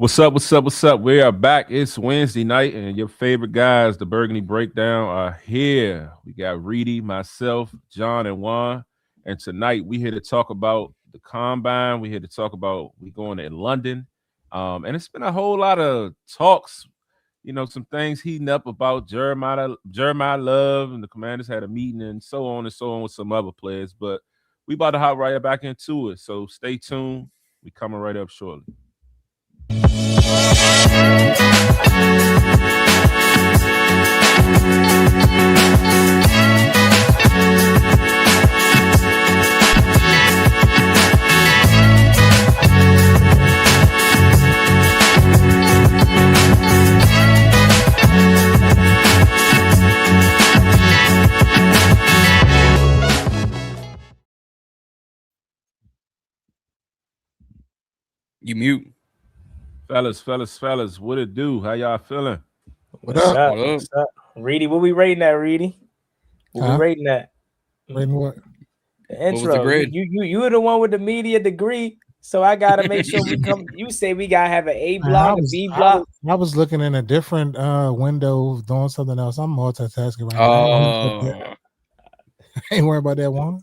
What's up? What's up? What's up? We are back. It's Wednesday night, and your favorite guys, the Burgundy Breakdown, are here. We got Reedy, myself, John, and Juan. And tonight we here to talk about the combine. We here to talk about we going to London. And it's been a whole lot of talks, some things heating up about Jeremiah Love, and the Commanders had a meeting and so on with some other players. But we about to hop right back into it. So stay tuned. We coming right up shortly. You mute. Fellas, what it do? How y'all feeling? What up? Reedy, what we rating that, Reedy? What we rating that? Rating what? The intro. What was the grade? You were the one with the media degree, so I gotta make sure we come. You say we gotta have an A block, a B block. I was looking in a different window doing something else. I'm multitasking right now. I ain't worried about that one.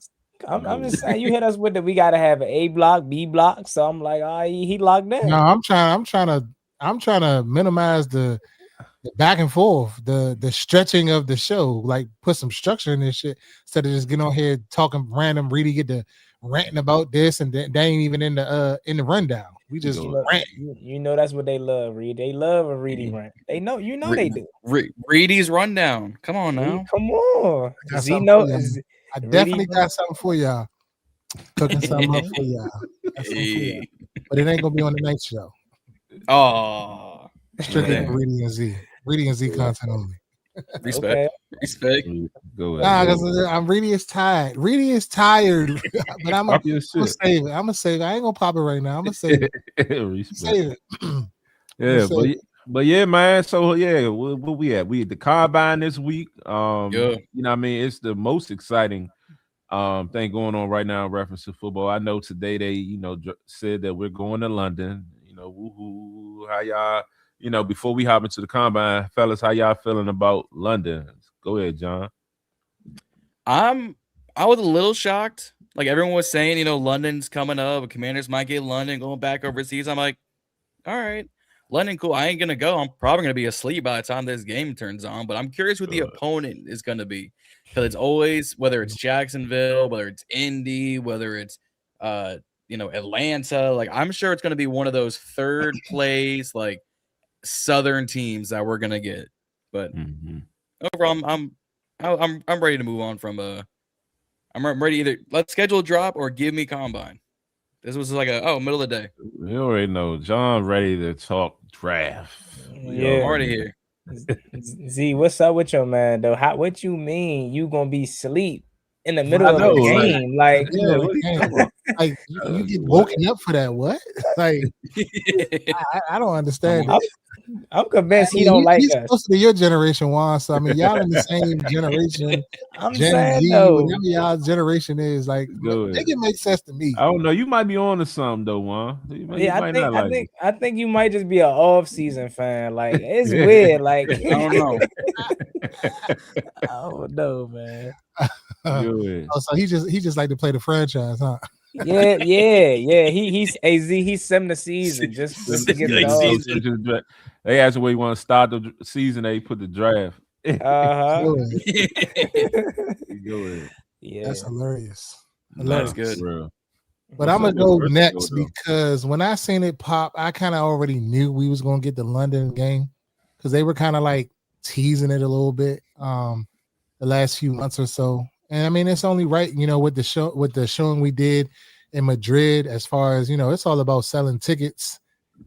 I'm just saying you hit us with that we gotta have an A block, B block. So I'm like, he locked in. No, I'm trying to minimize the back and forth, the stretching of the show, like put some structure in this shit instead of just getting on here talking random. Really get to ranting about this, and they ain't even in the rundown. We just rant. You know that's what they love, Reed. They love a Reedy rant. They know, they do. Reedy's rundown. Come on now. Come on. I definitely got something for y'all. Cooking something up for y'all. But it ain't gonna be on the night show. Oh, strictly Reedy and Z. Reedy and Z content only. Respect. Go ahead. I'm Reedy is tired. Reedy is tired, but I'm gonna save it. I'm gonna save it. I ain't gonna pop it right now. I'm gonna save it. Save it. But yeah, man. So yeah, what we at? We at the combine this week. You know what I mean? It's the most exciting thing going on right now in reference to football. I know today they, said that we're going to London. Woohoo! How y'all? Before we hop into the combine, fellas, how y'all feeling about London? Go ahead, John. I was a little shocked. Like everyone was saying, London's coming up. Commanders might get London going back overseas. I'm like, all right. London, cool. I ain't going to go. I'm probably going to be asleep by the time this game turns on, but I'm curious what the opponent is going to be, because it's always, whether it's Jacksonville, whether it's Indy, whether it's, Atlanta, like I'm sure it's going to be one of those third place, like Southern teams that we're going to get. But overall, I'm ready to move on from, I'm ready either let's schedule a drop or give me combine. This was like middle of the day. You already know. John ready to talk draft. Yeah. I'm already here. Z, what's up with your man though? What you mean you gonna be asleep in the middle of the game? Like you get woken up for that? What? Like I don't understand. I'm convinced he don't like he's us. Close to your generation, Juan. So I mean, y'all in the same generation. I'm Gen saying Z, though, whatever y'all generation is, like, I think it makes sense to me. I don't know. You might be on to something though, Juan. I think you might just be an off-season fan. Like it's weird. Like I don't know. I don't know, man. So he just like to play the franchise, huh? Yeah. He's sim the season just to get the They asked where you want to start the season. They put the draft. Yeah, that's hilarious. That's good. But I'm gonna go next because when I seen it pop, I kind of already knew we was gonna get the London game because they were kind of like teasing it a little bit the last few months or so. And I mean, it's only right, with the showing we did in Madrid, as far as it's all about selling tickets,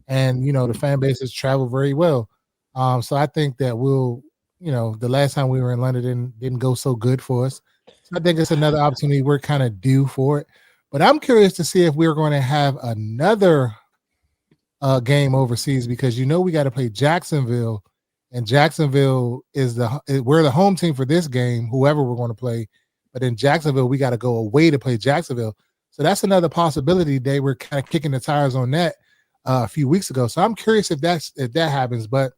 and the fan bases travel very well. So I think that the last time we were in London didn't go so good for us. So I think it's another opportunity. We're kind of due for it. But I'm curious to see if we're going to have another game overseas, because we got to play Jacksonville, and Jacksonville we're the home team for this game, whoever we're going to play. But in Jacksonville, we got to go away to play Jacksonville. So that's another possibility. They were kind of kicking the tires on that. a few weeks ago. So I'm curious if that happens, but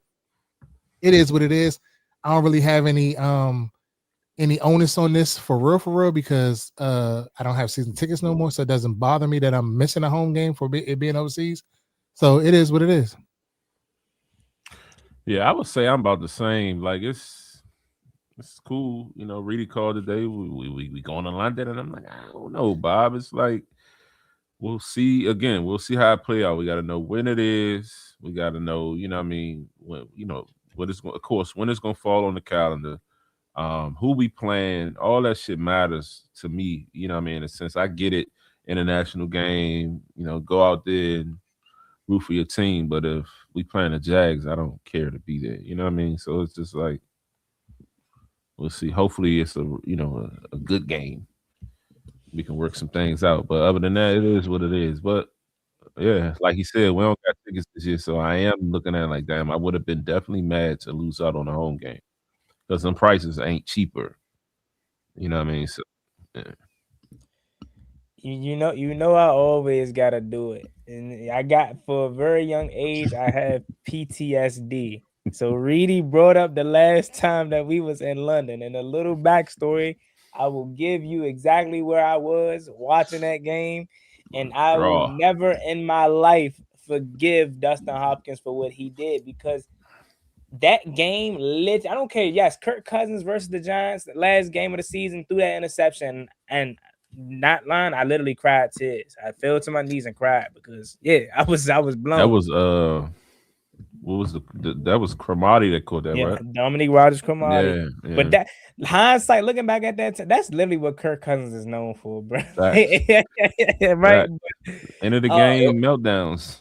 it is what it is. I don't really have any onus on this for real because I don't have season tickets no more, so it doesn't bother me that I'm missing a home game for it being overseas. So it is what it is. Yeah, I would say I'm about the same. Like it's cool. You know, Reedy called today. We going to London, and I'm like, I don't know, Bob. It's like we'll see again. We'll see how it play out. We got to know when it is. We got to know, you know what I mean, when, you know, what it's going, of course, when it's going to fall on the calendar, who we playing, all that shit matters to me, you know what I mean? And since I get it, international game, you know, go out there and root for your team. But if we playing the Jags, I don't care to be there, you know what I mean? So it's just like, we'll see. Hopefully it's a good game. We can work some things out. But other than that, it is what it is. But yeah, like he said, we don't got tickets this year, so I am looking at it like, damn, I would have been definitely mad to lose out on a home game because them prices ain't cheaper. You know what I mean? So, yeah. You know, I always gotta do it, and I got for a very young age, I have PTSD. So Reedy brought up the last time that we was in London, and a little backstory. I will give you exactly where I was watching that game. And I will never in my life forgive Dustin Hopkins for what he did, because that game I don't care. Yes, Kirk Cousins versus the Giants, the last game of the season, threw that interception, and not lying, I literally cried tears. I fell to my knees and cried because I was blown. That was what was that was Cromartie that caught that, right? Dominique Rodgers-Cromartie. Yeah. But that hindsight, looking back at that, that's literally what Kirk Cousins is known for, bro. Right? End of the game meltdowns.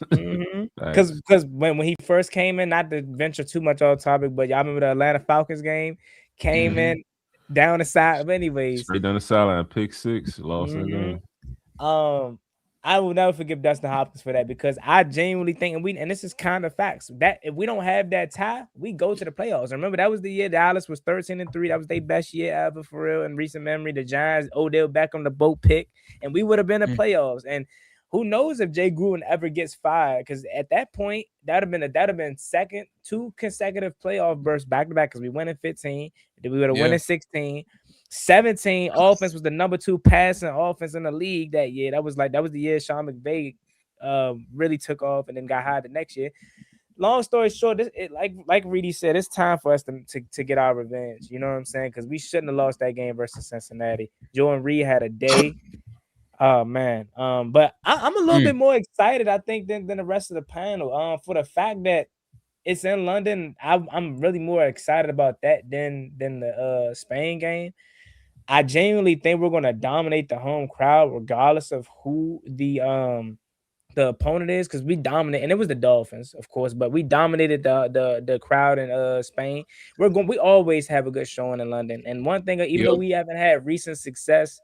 Because when he first came in, not to venture too much off topic, but y'all remember the Atlanta Falcons game? Came in down the side. But anyways, straight down the sideline, pick six, lost the game. I will never forgive Dustin Hopkins for that, because I genuinely think, and this is kind of facts, that if we don't have that tie, we go to the playoffs. Remember, that was the year Dallas was 13-3. That was their best year ever, for real, in recent memory. The Giants, Odell Beckham, the boat pick, and we would have been in the playoffs. And who knows if Jay Gruden ever gets fired? Because at that point, that'd have been two consecutive playoff bursts back to back, because we went in 15, then we would have won in 16. 17 offense was the number 2 passing offense in the league that year. That was the year Sean McVay really took off and then got hired the next year. Long story short, like Reedy said, it's time for us to get our revenge. You know what I'm saying? Because we shouldn't have lost that game versus Cincinnati. Jordan Reed had a day. Oh man. But I'm a little bit more excited, I think, than the rest of the panel. For the fact that it's in London, I'm really more excited about that than the Spain game. I genuinely think we're going to dominate the home crowd regardless of who the opponent is, because we dominate, and it was the Dolphins, of course, but we dominated the crowd in Spain. We always have a good showing in London. And one thing, even though we haven't had recent success,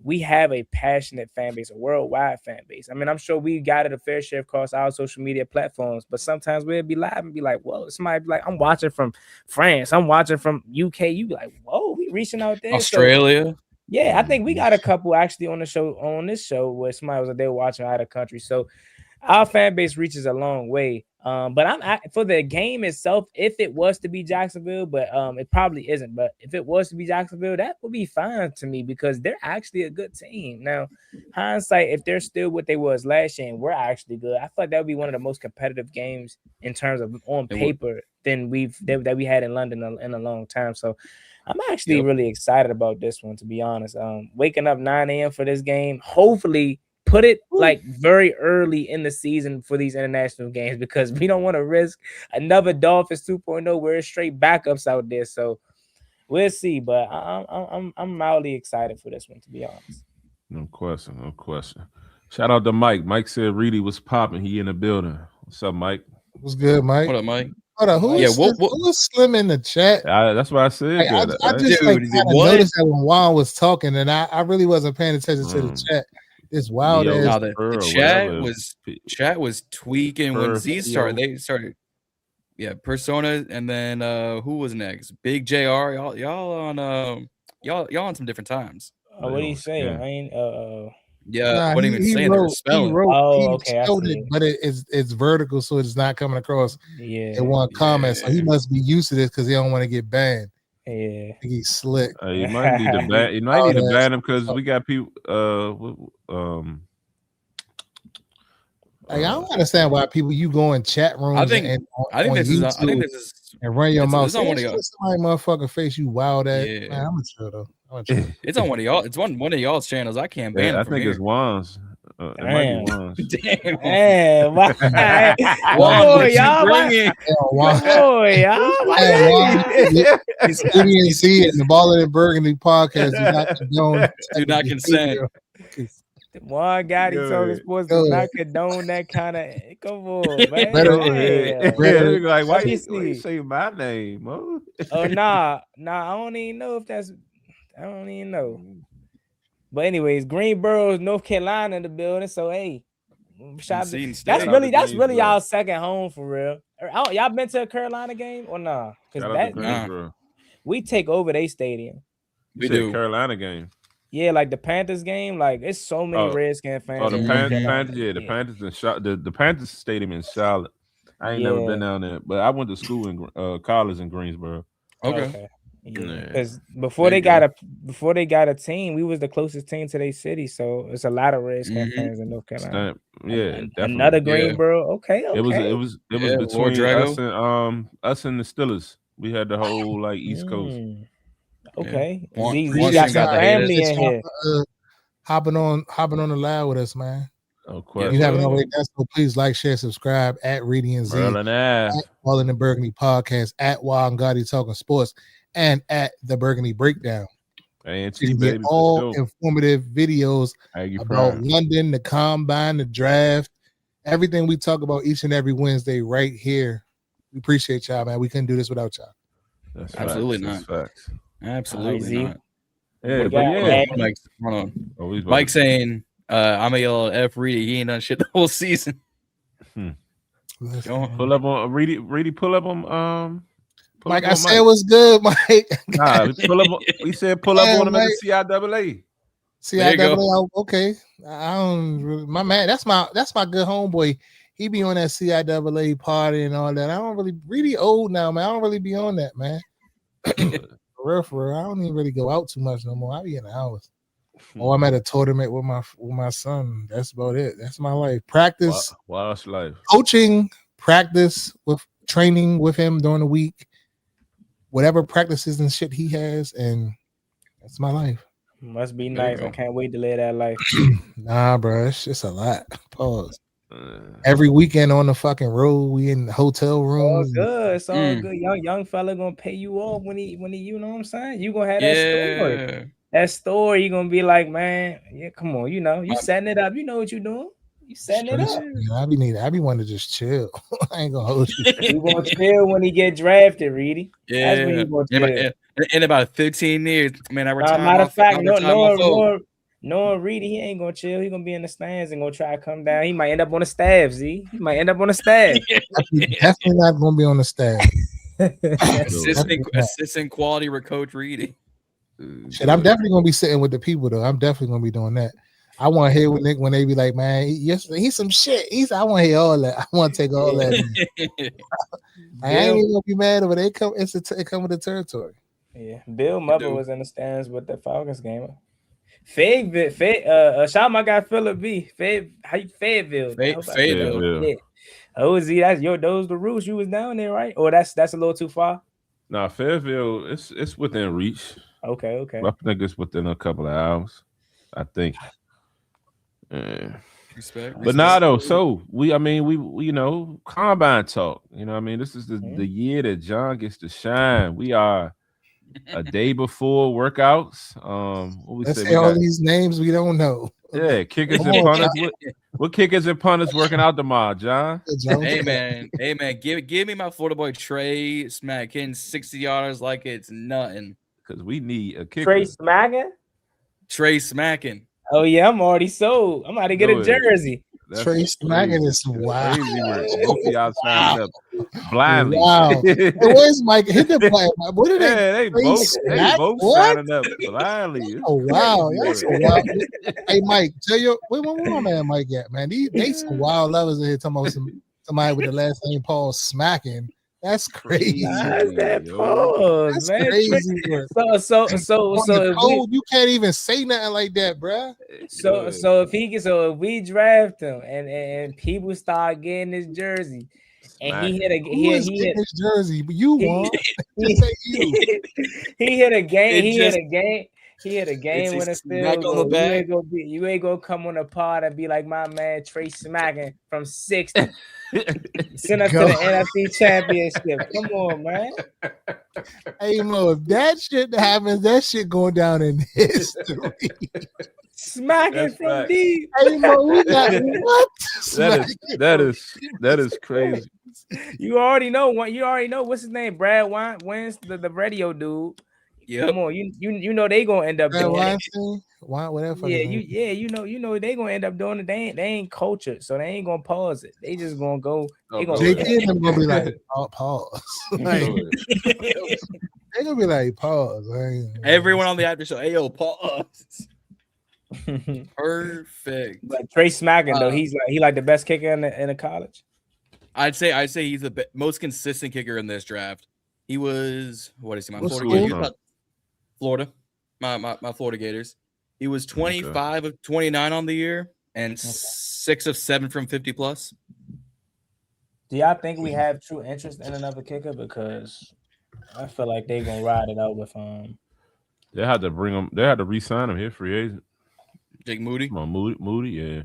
we have a passionate fan base, a worldwide fan base. I mean, I'm sure we got it a fair share across our social media platforms, but sometimes we'll be live and be like, whoa, somebody be like, I'm watching from France, I'm watching from UK. You be like, whoa, we reaching out there. Australia. So, yeah, I think we got a couple actually on this show where somebody was there watching out of country. So our fan base reaches a long way. But for the game itself, if it was to be Jacksonville, but it probably isn't. But if it was to be Jacksonville, that would be fine to me, because they're actually a good team. Now, hindsight, if they're still what they was last year and we're actually good, I feel like that would be one of the most competitive games in terms of on paper than that we had in London in a long time. So I'm actually really excited about this one, to be honest. Waking up 9 a.m. for this game, hopefully put it like very early in the season for these international games, because we don't want to risk another Dolphins 2.0 where it's straight backups out there. So we'll see, but I'm mildly excited for this one, to be honest. No question. Shout out to Mike. Mike said Reedy was popping. He in the building. What's up, Mike? What's good, Mike? What up, Mike? Hold on, who's Slim in the chat? That's what I said. I just noticed that when Juan was talking, and I really wasn't paying attention to the chat. It's wild. The chat was tweaking when Z started. They started, Persona, and then who was next? Big JR. Y'all on some different times. What do you say? Yeah, I wouldn't even say the spelling. Okay, I spelled see it, it. but it's vertical, so it's not coming across Yeah, in one comment. So he must be used to this because he don't want to get banned. yeah. I think he's slick. You might need to ban. You might need to ban him because we got people. Like, I don't understand why people you go in chat rooms I think this is. I think this is. And run your mouth. It's on one of y'all. Somebody motherfucking face, you wild ass. Yeah. Man, I'm a chill though. It's on one of y'all. It's one of y'all's channels. I can't ban him. I think it's Juan's. It might be Juan's. Damn. Damn. Juan, Boy, y'all. bringing. Boy, y'all. It's EDNC and the Ballin' and Burgundy podcast do not consent. Juan Gotti talking sports does not condone that kind of. Come on, man. Like, why you say my name? Oh, nah. I don't even know if that's. I don't even know. But anyways, Greensboro, North Carolina in the building. So hey, that's really y'all second home for real. Y'all been to a Carolina game or nah? Because we take over their stadium. We do Carolina game. Yeah, like the Panthers game, like it's so many Redskin fans. Oh, the Panthers, the Panthers in Charlotte, the Panthers stadium in Charlotte. I ain't never been down there, but I went to school in college in Greensboro. Okay. Because before they got a team, we was the closest team to their city, so it's a lot of Redskin fans in North Carolina. Another Greensboro. Okay. It was between us and the Steelers. We had the whole East Coast. Okay. We got some family in here. Hopping on the live with us, man. If you haven't already done so, please like, share, subscribe at Reedy and Z, at Ballin' and Burgundy Podcast, at Wild and Gotti Talking Sports, and at the Burgundy Breakdown. You get all informative videos about London, the combine, the draft, everything we talk about each and every Wednesday right here. We appreciate y'all, man. We couldn't do this without y'all. That's absolutely facts. not. That's facts. Absolutely not. Yeah, but yeah. Hold on. Mike saying, I'm a yell F Reedy. He ain't done shit the whole season. Pull up on Reedy. Pull up on Mike. I said it was good, Mike. Nah, pull up. We said pull up on him at the CIAA. CIAA. Okay. I don't. My man. That's my good homeboy. He be on that CIAA party and all that. I don't really old now, man. I don't really be on that, man. For real. I don't even really go out too much no more. I be in the house. I'm at a tournament with my son. That's about it. That's my life. Practice. Wild's life. Coaching, practice with training with him during the week. Whatever practices and shit he has, and that's my life. Must be nice. I can't wait to live that life. Nah, bro, it's just a lot. Pause. Every weekend on the fucking road, we in the hotel rooms. It's all good. Young fella gonna pay you off when he you know what I'm saying? You gonna have that story. That story, you gonna be like, man, come on, you setting it up. You know what you doing. You setting it up. I be wanting to just chill. I ain't gonna hold you. You gonna chill when he get drafted, Reedy. Yeah. That's when you gonna chill. In about 15 years, man, I retire. Matter of fact, knowing Reedy, he ain't gonna chill. He gonna be in the stands and gonna try to come down. He might end up on the staff, Z. He might end up on the staff. Definitely not gonna be on the staff. Assistant quality with Coach Reedy. Shit, I'm definitely gonna be sitting with the people though. I'm definitely gonna be doing that. I want to hear when they be like, man, he's some shit. I want to hear all that. I want to take all that. I ain't even gonna be mad over it. It come with the territory. Yeah, Bill Mother was in the stands with the Falcons game. Shout out my guy Philip B. Fayetteville. Yeah. Oh, Z, those the roots. You was down there, right? Or that's a little too far. Nah, Fayetteville, it's within reach. Okay. I think it's within a couple of hours. I think. Respect. But nah, though. So we combine talk. This is the year that John gets to shine. We are a day before workouts. Let's say all these names we don't know. Yeah, kickers and punters. What kickers and punters working out tomorrow, John? Hey man, give me my Florida boy Trey Smack hitting 60-yarders like it's nothing. Because we need a kicker. Trey Smacking. Oh yeah, I'm already sold. I'm about to get a jersey. Trey Smacking is wild. Both of y'all signed up. blindly. Wow. Hey, where's Mike? Hit the button. What did They both What? signing up blindly. Oh wow, that's Crazy. a wild. Hey Mike, tell your where my man Mike at, man? They some wild levels in here talking about somebody with the last name Paul smacking. That's crazy. How's that yo. pause, That's man? crazy. Bro. So On the if code, you can't even say nothing like that, bruh. if we draft him and people start getting his jersey, and he hit a Who is he getting hit his jersey? But you won. he, Just say you. he hit a game. It He just- hit a game. He hit a game It's when a it's smack field on the goal. back. You ain't gonna come on the pod and be like my man Trey smacking from 60. Send us Go. to the NFC Championship. Come on, man. Hey Mo, if that shit happens, that shit going down in history. Smacking That's from facts. deep. Hey Mo, we got what? That is crazy. You already know what. You already know what's his name. Brad Wins, the radio dude. Yep. Come on, you know they gonna end up Brad doing it. Weinstein? Whatever. You know they gonna end up doing it. They ain't cultured, so they ain't gonna pause it. They just gonna go. They gonna JP and them gonna be like, pause. Like, Go ahead. they gonna be like, pause. Everyone on the after show, hey yo, pause. Perfect. But Trey smacking though, he like the best kicker in the college. I'd say he's the most consistent kicker in this draft. He was what is he? My What's Florida school Gators. from? Florida, my Florida Gators. He was 25 of 29 on the year and 6 of 7 from 50 plus. Do y'all think we have true interest in another kicker? Because I feel like they gonna ride it out with They had to bring him. They had to re-sign him here, free agent. Jake Moody. Come on, Moody. Yeah,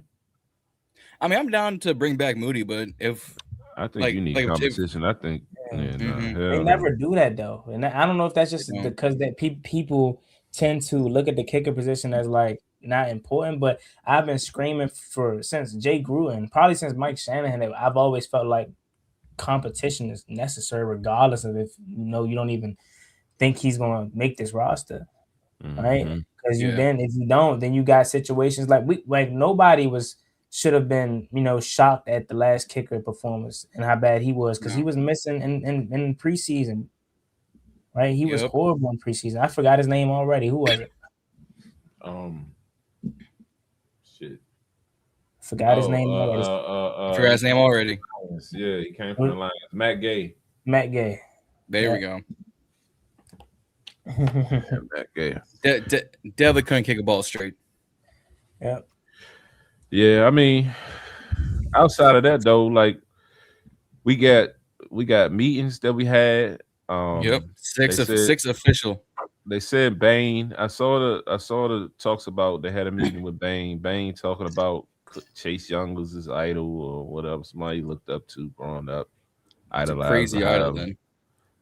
I mean, I'm down to bring back Moody, but if I think you need competition. I think. Yeah, they never do that though, and I don't know if that's just because that people tend to look at the kicker position as like not important. But I've been screaming since Jay Gruden, probably since Mike Shanahan, that I've always felt like competition is necessary, regardless of if you don't even think he's gonna make this roster, right? Because if you don't, then you got situations like nobody should have been, shocked at the last kicker performance and how bad he was because he was missing in preseason, right? He was horrible in preseason. I forgot his name already. Who was it? Shit. Forgot his name already. Forgot his name already. Yeah, he came from the Lions. Matt Gay. There we go. Matt Gay. Devin couldn't kick a ball straight. Yeah. Yeah, I mean, outside of that though, like we got meetings that we had. Six official. They said Bain. I saw the talks about they had a meeting with Bain. Bain talking about Chase Young was his idol or whatever. Somebody he looked up to, growing up, idolized. Crazy idol then.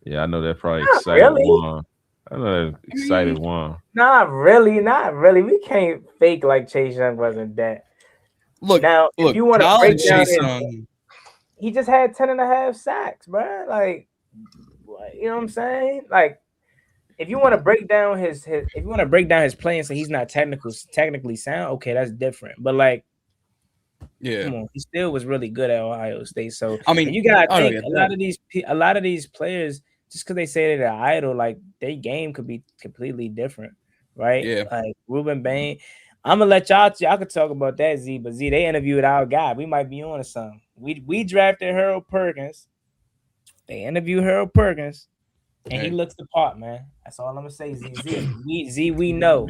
Yeah, I know that probably excited Juan. I know that excited Juan. Not really. We can't fake like Chase Young wasn't that. Look, if you want to break down he just had 10.5 sacks, bro. Like, you know what I'm saying? Like, if you want to break down his play and say he's not technically sound, okay, that's different. But like, come on, he still was really good at Ohio State. So I mean, you gotta think a lot of these players, just because they say they're idol, like their game could be completely different, right? Yeah. Like Ruben Bain. I'm gonna let y'all could talk about that, Z, but Z, they interviewed our guy. We might be on to something. We drafted Harold Perkins. They interviewed Harold Perkins, and he looks the part, man. That's all I'm gonna say, Z. We know.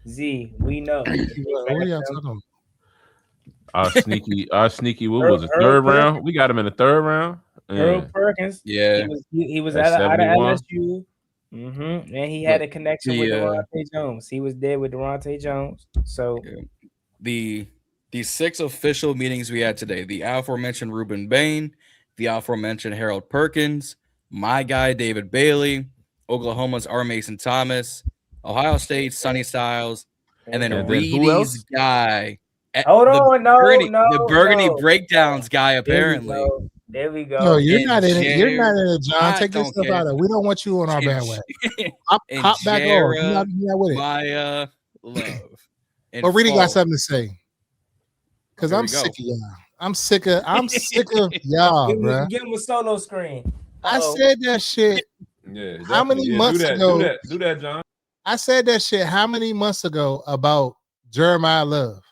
Z, we know. What are y'all talking about? Our sneaky. What was it? Third round. We got him in the third round. Harold Perkins. Yeah, he was out of LSU. And he had a connection with Durante Jones. He was there with Durante Jones. So the 6 official meetings we had today: the aforementioned Ruben Bain, the aforementioned Harold Perkins, my guy David Bailey, Oklahoma's R. Mason Thomas, Ohio State's Sonny Styles, and then Reedy's guy. The Burgundy Breakdowns guy, apparently. There we go. No, you're not in it. You're not in it, John. Take this stuff out of it. We don't want you on our bandwagon. Hop back on. You're not with it. Maya, love. But Reedy got something to say. Because I'm sick of y'all. I'm sick of y'all, bro. Give him a solo screen. I said that shit. Yeah. How many months ago? Do that, John. I said that shit how many months ago about Jeremiah Love?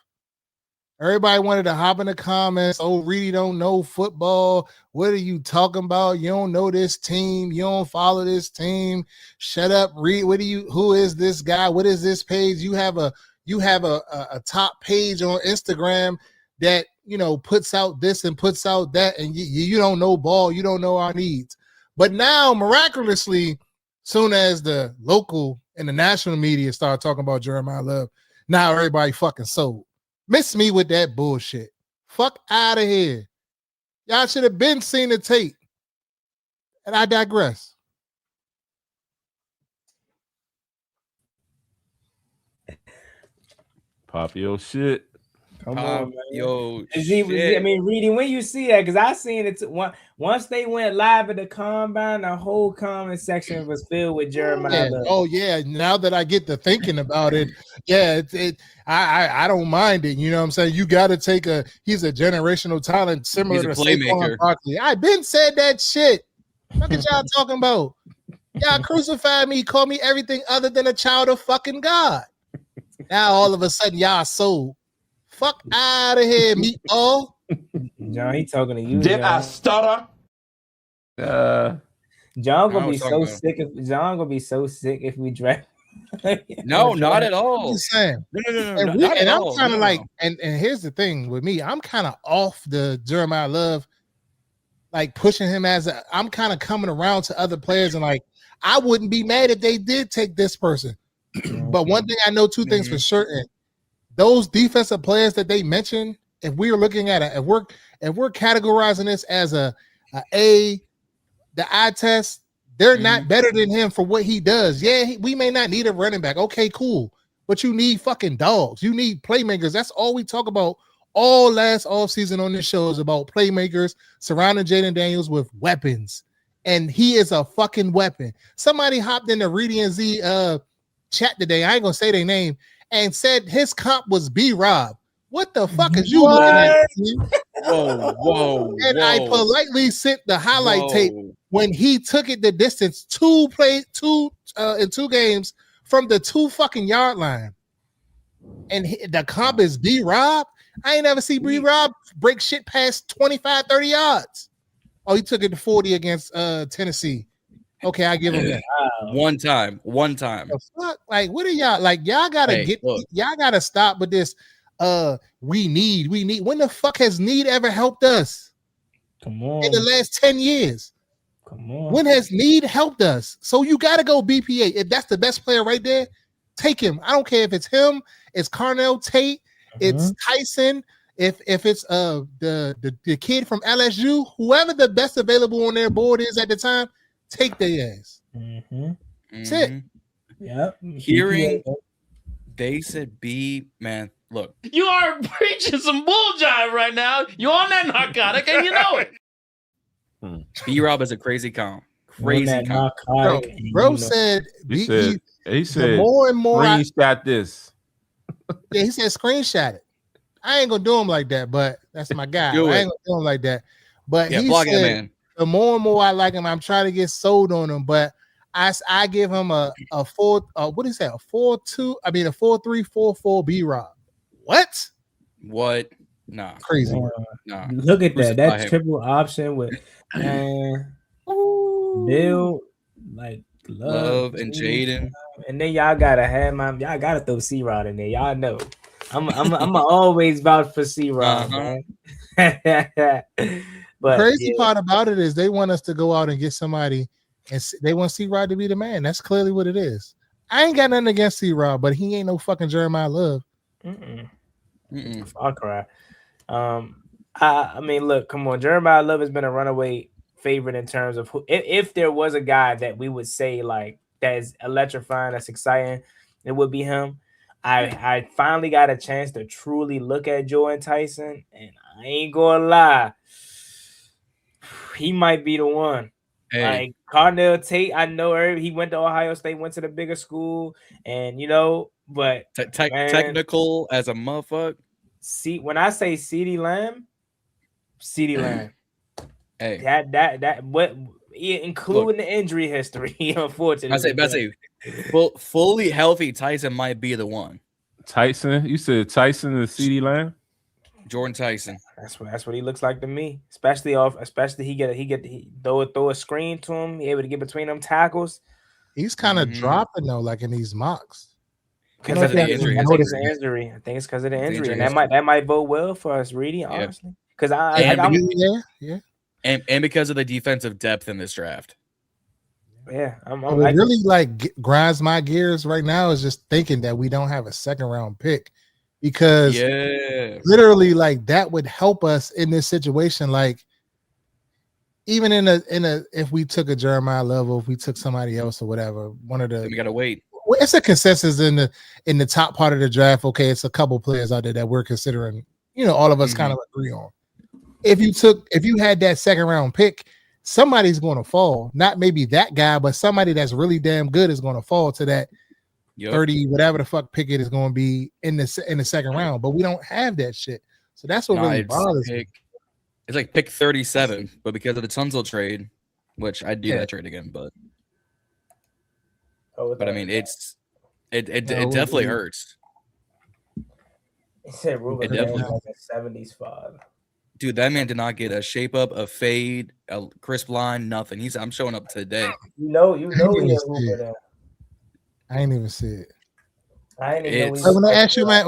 Everybody wanted to hop in the comments. Oh, Reedy don't know football. What are you talking about? You don't know this team. You don't follow this team. Shut up, Reed. Who is this guy? What is this page? You have a top page on Instagram that puts out this and puts out that, and you don't know ball. You don't know our needs. But now, miraculously, soon as the local and the national media start talking about Jeremiah Love, now everybody fucking sold. Miss me with that bullshit. Fuck out of here. Y'all should have been seen the tape. And I digress. Pop your shit. Come on, man. Yo, I mean, Reedy, when you see that, because I seen it once they went live at the combine, the whole comment section was filled with Jeremiah. Yeah. Oh yeah. Now that I get to thinking about it, yeah, I don't mind it. You know what I'm saying? You got to take he's a generational talent similar to Saquon Barkley. I've been said that shit. What are y'all talking about? Y'all crucified me, called me everything other than a child of fucking God. Now all of a sudden y'all sold. Fuck out of here, meatball. John, he talking to you. Did I stutter? John gonna be so sick if we draft. No, not at all. I'm just saying. No. And I'm kind of like, and here's the thing with me, I'm kind of off the Jeremiah Love, like pushing him I'm kind of coming around to other players, and like I wouldn't be mad if they did take this person. But one thing I know, two things for certain. Those defensive players that they mentioned, if we are looking at it, if we're categorizing this as the eye test, they're not better than him for what he does. Yeah, we may not need a running back. Okay, cool. But you need fucking dogs. You need playmakers. That's all we talk about all last offseason on this show is about playmakers surrounding Jaden Daniels with weapons. And he is a fucking weapon. Somebody hopped in the Reedy and Z chat today. I ain't gonna say their name. And said his comp was B-Rob. What the fuck is you looking at? Whoa. And I politely sent the highlight tape when he took it the distance in 2 games from the 2 fucking yard line. And the comp is B-Rob? I ain't never see B-Rob break shit past 25, 30 yards. Oh, he took it to 40 against Tennessee. Okay, I give him that. One time. The fuck? Like, what are y'all like? Y'all gotta y'all gotta stop with this. We need. When the fuck has need ever helped us? Come on. In the last 10 years. Come on. When has need helped us? So you gotta go BPA. If that's the best player right there, take him. I don't care if it's him, it's Carnell Tate, it's Tyson. If it's the kid from LSU, whoever the best available on their board is at the time. Take their ass. That's it. Yeah. Hearing they said man, look. You are preaching some bull jive right now. You on that narcotic and you know it. B-Rob is a crazy comp. Crazy comp. Bro said he said the more and more screenshot this. Yeah, he said screenshot it. I ain't gonna do him like that, but that's my guy. I ain't gonna do him like that. But he said, man. The more and more I like him, I'm trying to get sold on him. But I give him a 4. What is that? A 4-2? I mean a 4-3-4-4 B-Rob. What? Nah, crazy. Nah. Look at that. That triple option with Bill, like Love and Jaden, and then y'all gotta throw C-Rod in there. Y'all know I'm always vouch for C-Rod, man. But crazy part about it is they want us to go out and get somebody, and they want C-Rod to be the man. That's clearly what it is. I ain't got nothing against C-Rod, but he ain't no fucking Jeremiah Love. I'll cry. I mean, look, come on. Jeremiah Love has been a runaway favorite in terms of if there was a guy that we would say like that is electrifying, that's exciting, it would be him. I finally got a chance to truly look at Jordan Tyson, and I ain't gonna lie. He might be the one. Hey. Like Carnell Tate, I know he went to Ohio State, went to the bigger school, and but technical as a motherfucker. See, when I say CeeDee Lamb, CeeDee Lamb. Hey, That what including the injury history, unfortunately. I say, fully healthy Tyson might be the one. Tyson, you said Tyson and CeeDee Lamb? Jordan Tyson. That's what he looks like to me. Especially he throw a screen to him, he able to get between them tackles. He's kind of dropping though, like in these mocks. Because of the injury. I think it's the injury. I think it's because of the injury, and that might bode well for us, Reedy, honestly. Because and because of the defensive depth in this draft. Yeah, what really like grinds my gears right now is just thinking that we don't have a second round pick, because literally like that would help us in this situation. Like even in a if we took a Jeremiah level, if we took somebody else or whatever, one of the we gotta wait. It's a consensus in the top part of the draft. Okay, it's a couple players out there that we're considering. All of us kind of agree on. If you had that second round pick, somebody's going to fall. Not maybe that guy, but somebody that's really damn good is going to fall to that 30 whatever the fuck pick it is going to be in the second round. But we don't have that shit, so that's what really bothers me. It's like pick 37, but because of the Tunsil trade, which I'd do that trade again, but I mean it definitely hurts. He said Ruben definitely has a 70s father. Dude, that man did not get a shape up, a fade, a crisp line, nothing. I'm showing up today. You know he a hooper there. I ain't even see it. I ain't even know. But when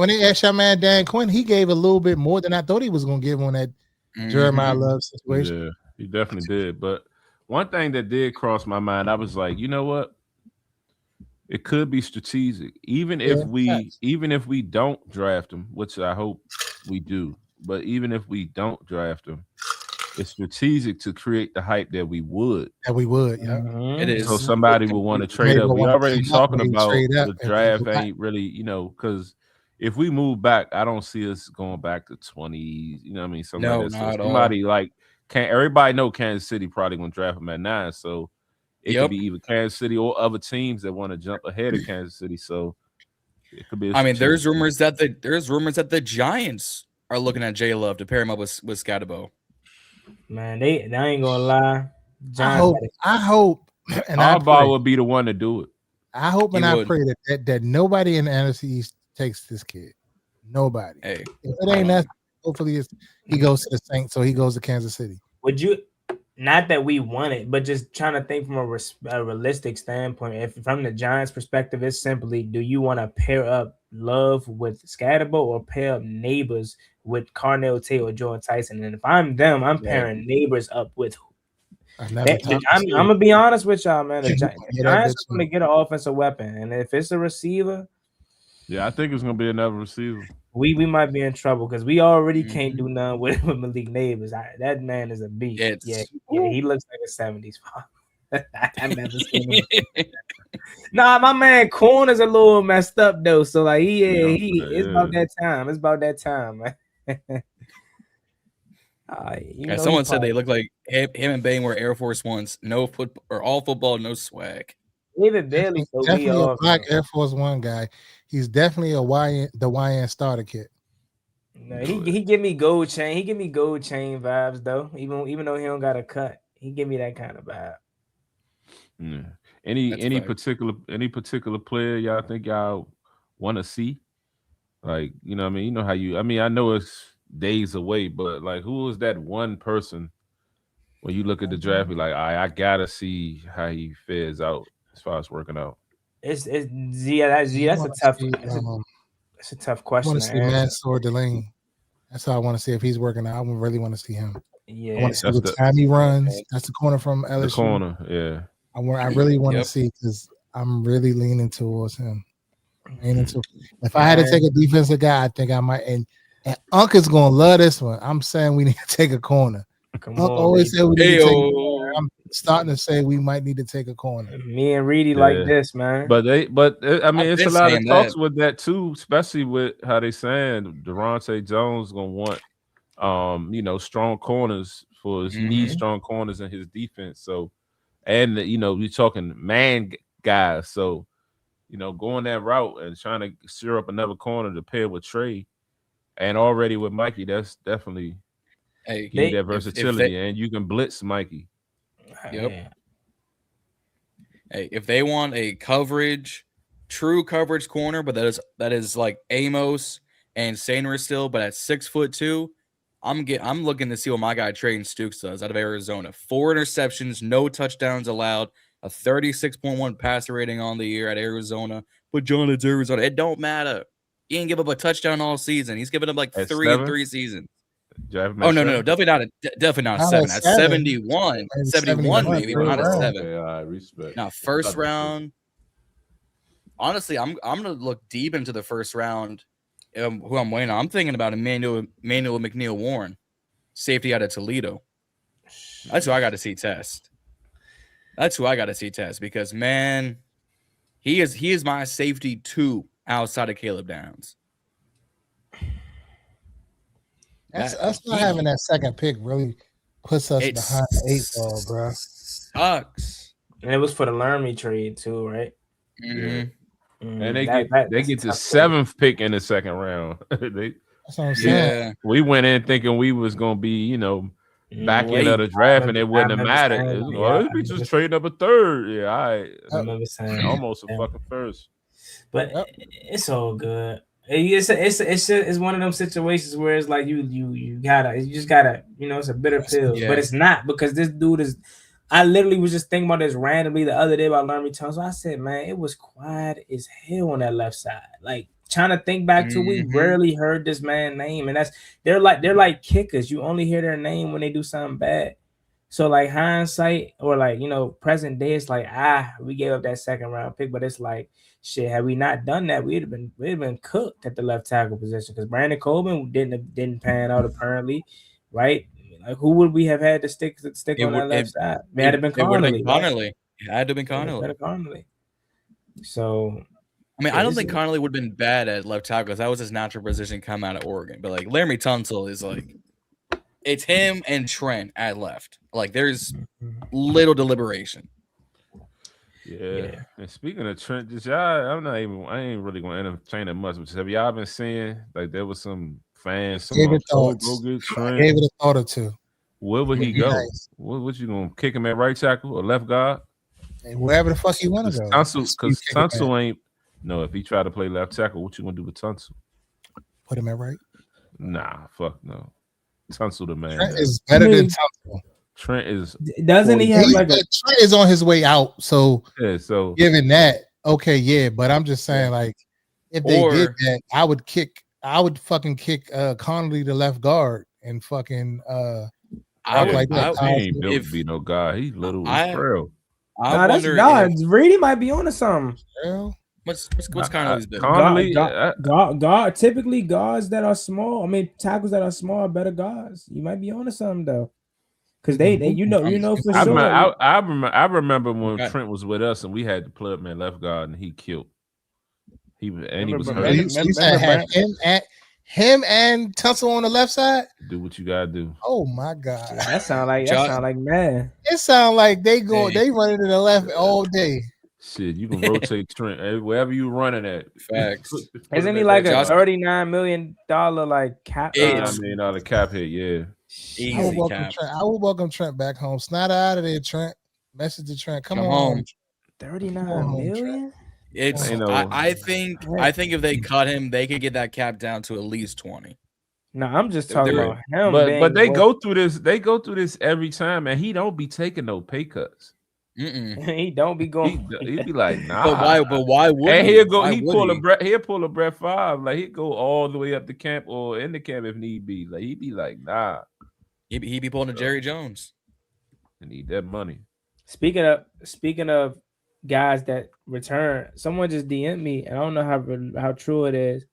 they asked your man Dan Quinn, he gave a little bit more than I thought he was gonna give on that Jeremiah Love situation. Yeah, he definitely did. But one thing that did cross my mind, I was like, you know what? It could be strategic, even if we don't draft him, which I hope we do. But even if we don't draft him, it's strategic to create the hype that we would. Yeah. It is. So somebody will want to trade up. We already talking about the draft ain't really, because if we move back, I don't see us going back to 20s. You know what I mean? Somebody like everybody know Kansas City probably gonna draft him at 9. So it could be either Kansas City or other teams that want to jump ahead of Kansas City. So it could be. I mean, there's rumors that the Giants are looking at J Love to pair him up with Scatterbo. Man, they ain't gonna lie. I hope, and Harbaugh would be the one to do it. I hope and I pray that nobody in the NFC East takes this kid. Nobody. Hey, if it ain't that, hopefully he goes to the Saints, so he goes to Kansas City. Would you? Not that we want it, but just trying to think from a realistic standpoint. If from the Giants' perspective, it's simply: do you want to pair up Love with Scatterbo or pair up Neighbors with Carnell Tate or Jordan Tyson? And if I'm them, I'm pairing Neighbors up with. I'm gonna be honest with y'all, man. The Giants are gonna get an offensive weapon, and if it's a receiver, I think it's gonna be another receiver. We might be in trouble because we already can't do nothing with Malik Neighbors. That man is a beast. He looks like a 70s father. I've never seen him. Nah, my man corner's a little messed up though. So like it's about that time. It's about that time, man. Someone said they look like him and Bane were Air Force Ones. No football or all football, no swag. David Bailey, definitely a black Air Force One guy. He's definitely the YN starter kit. No, he give me gold chain. He give me gold chain vibes though. Even though he don't got a cut, he give me that kind of vibe. Yeah. Any particular player y'all think y'all want to see? Like, you know what I mean? You know how I know it's days away, but like who is that one person when you look at the draft, you're like, I gotta see how he fares out as far as working out. That's a tough question. I want to see Mansour Delaney. That's how I want to see if he's working out. I really want to see him. Yeah, I want to see what time he runs. That's the corner from LSU. The corner, yeah. I really want to see because I'm really leaning towards him. If I had to take a defensive guy, I think I might. And Unc is gonna love this one. I'm saying we need to take a corner. Unc always said we need to take a corner. I'm starting to say we might need to take a corner. Me and Reedy like this, man. But I mean, it's a lot of talks with that too, especially with how they saying Durante Jones gonna want, strong corners for his needs, strong corners in his defense. So, and we're talking man guys. So, going that route and trying to stir up another corner to pair with Trey, and already with Mikey, that's definitely Hey, Give you that if versatility, and you can blitz Mikey. Yep. Yeah. Hey, if they want a true coverage corner, but that is like Amos and Sainer still, but at 6'2", I'm looking to see what my guy Trayton Stukes does out of Arizona. 4 interceptions, no touchdowns allowed, a 36.1 passer rating on the year at Arizona. But John, it's Arizona. It don't matter. He ain't give up a touchdown all season. He's given up like At 3 in 7? 3 seasons. Do you have him Oh at no, 7? definitely not a Not 7. at At 7. 71, Maybe 71 maybe, but not a third 7. Okay, all right, respect. Now first round. Honestly, I'm gonna look deep into the first round. Who I'm waiting on. I'm thinking about Emmanuel McNeil Warren, safety out of Toledo. That's who I got to see test. Because man, he is my safety 2 outside of Caleb Downs. Us not having that second pick really puts us behind the 8 ball, bro. Sucks. And it was for the Lermy trade too, right? Mm-hmm. And they get the 7th pick in the second round. That's what I'm saying. Yeah. We went in thinking we was gonna be, back end of the draft, and it wouldn't have mattered. We just trade up a 3rd. Yeah, I remember saying almost a fucking 1st. But it's all good. It's one of them situations where it's like you just gotta it's a bitter pill, but it's not, because this dude is. I literally was just thinking about this randomly the other day about Laramie Tunsil. I said, man, it was quiet as hell on that left side. Like trying to think back to, we rarely heard this man's name, and they're like kickers. You only hear their name when they do something bad. So like hindsight or like present day, it's like we gave up that second round pick, but it's like shit. Had we not done that, we'd have been cooked at the left tackle position, because Brandon Coleman didn't pan out apparently, right? Like who would we have had to stick on that left side? It had to been Connolly. It had to have been Connolly. So I mean, I don't think Connolly would have been bad at left tackle, because that was his natural position come out of Oregon. But like Laramie Tunsil is like, it's him and Trent at left. Like there's little deliberation. Yeah. And speaking of Trent, I ain't really going to entertain it much. But have y'all been seeing like there was some fans? Gave it thoughts. Go get Trent. Gave it a thought or two. Where would he go? Nice. What you gonna kick him at right tackle or left guard? Hey, wherever the fuck you want to go. Because Tunsil ain't. No, if he try to play left tackle, what you gonna do with Tunsil? Put him at right. Nah, fuck no. Tunsil the man. Trent is better than Tunsil. Trent is. Doesn't he have like Trent is on his way out? So yeah. So given that, okay, yeah. But I'm just saying, like, if they did that, I would fucking kick Connolly to left guard and fucking he ain't built to be no guy. He's little and frail. That's God. Reedy might be on to something. What's Connolly's build? Connolly, God. Typically, guards that are small. I mean, tackles that are small are better guards. You might be on to something though, because they for sure. I remember when Trent was with us and we had to plug him at left guard and he killed. He was hurt. You said him and Tunsil on the left side. Do what you gotta do. Oh my god, that sound like man. It sound like they running to the left all day. Shit, you can rotate Trent wherever you running at. Facts. Isn't he like a $39 million like cap? $39 million cap hit, yeah. Easy I will welcome Trent back home. Snot out of there, Trent. Message to Trent. Come on home. 39 million. It's. I think if they cut him, they could get that cap down to at least 20. No, I'm just talking about him. But they go through this. They go through this every time, and he don't be taking no pay cuts. He don't be going. He'd be like, nah. But why would? And he'll go. He'll pull a Brett Favre. Like he'd go all the way up to camp or in the camp if need be. Like he'd be like, nah. He'd be pulling a Jerry Jones. I need that money. Speaking of guys that return, someone just DM'd me, and I don't know how true it is,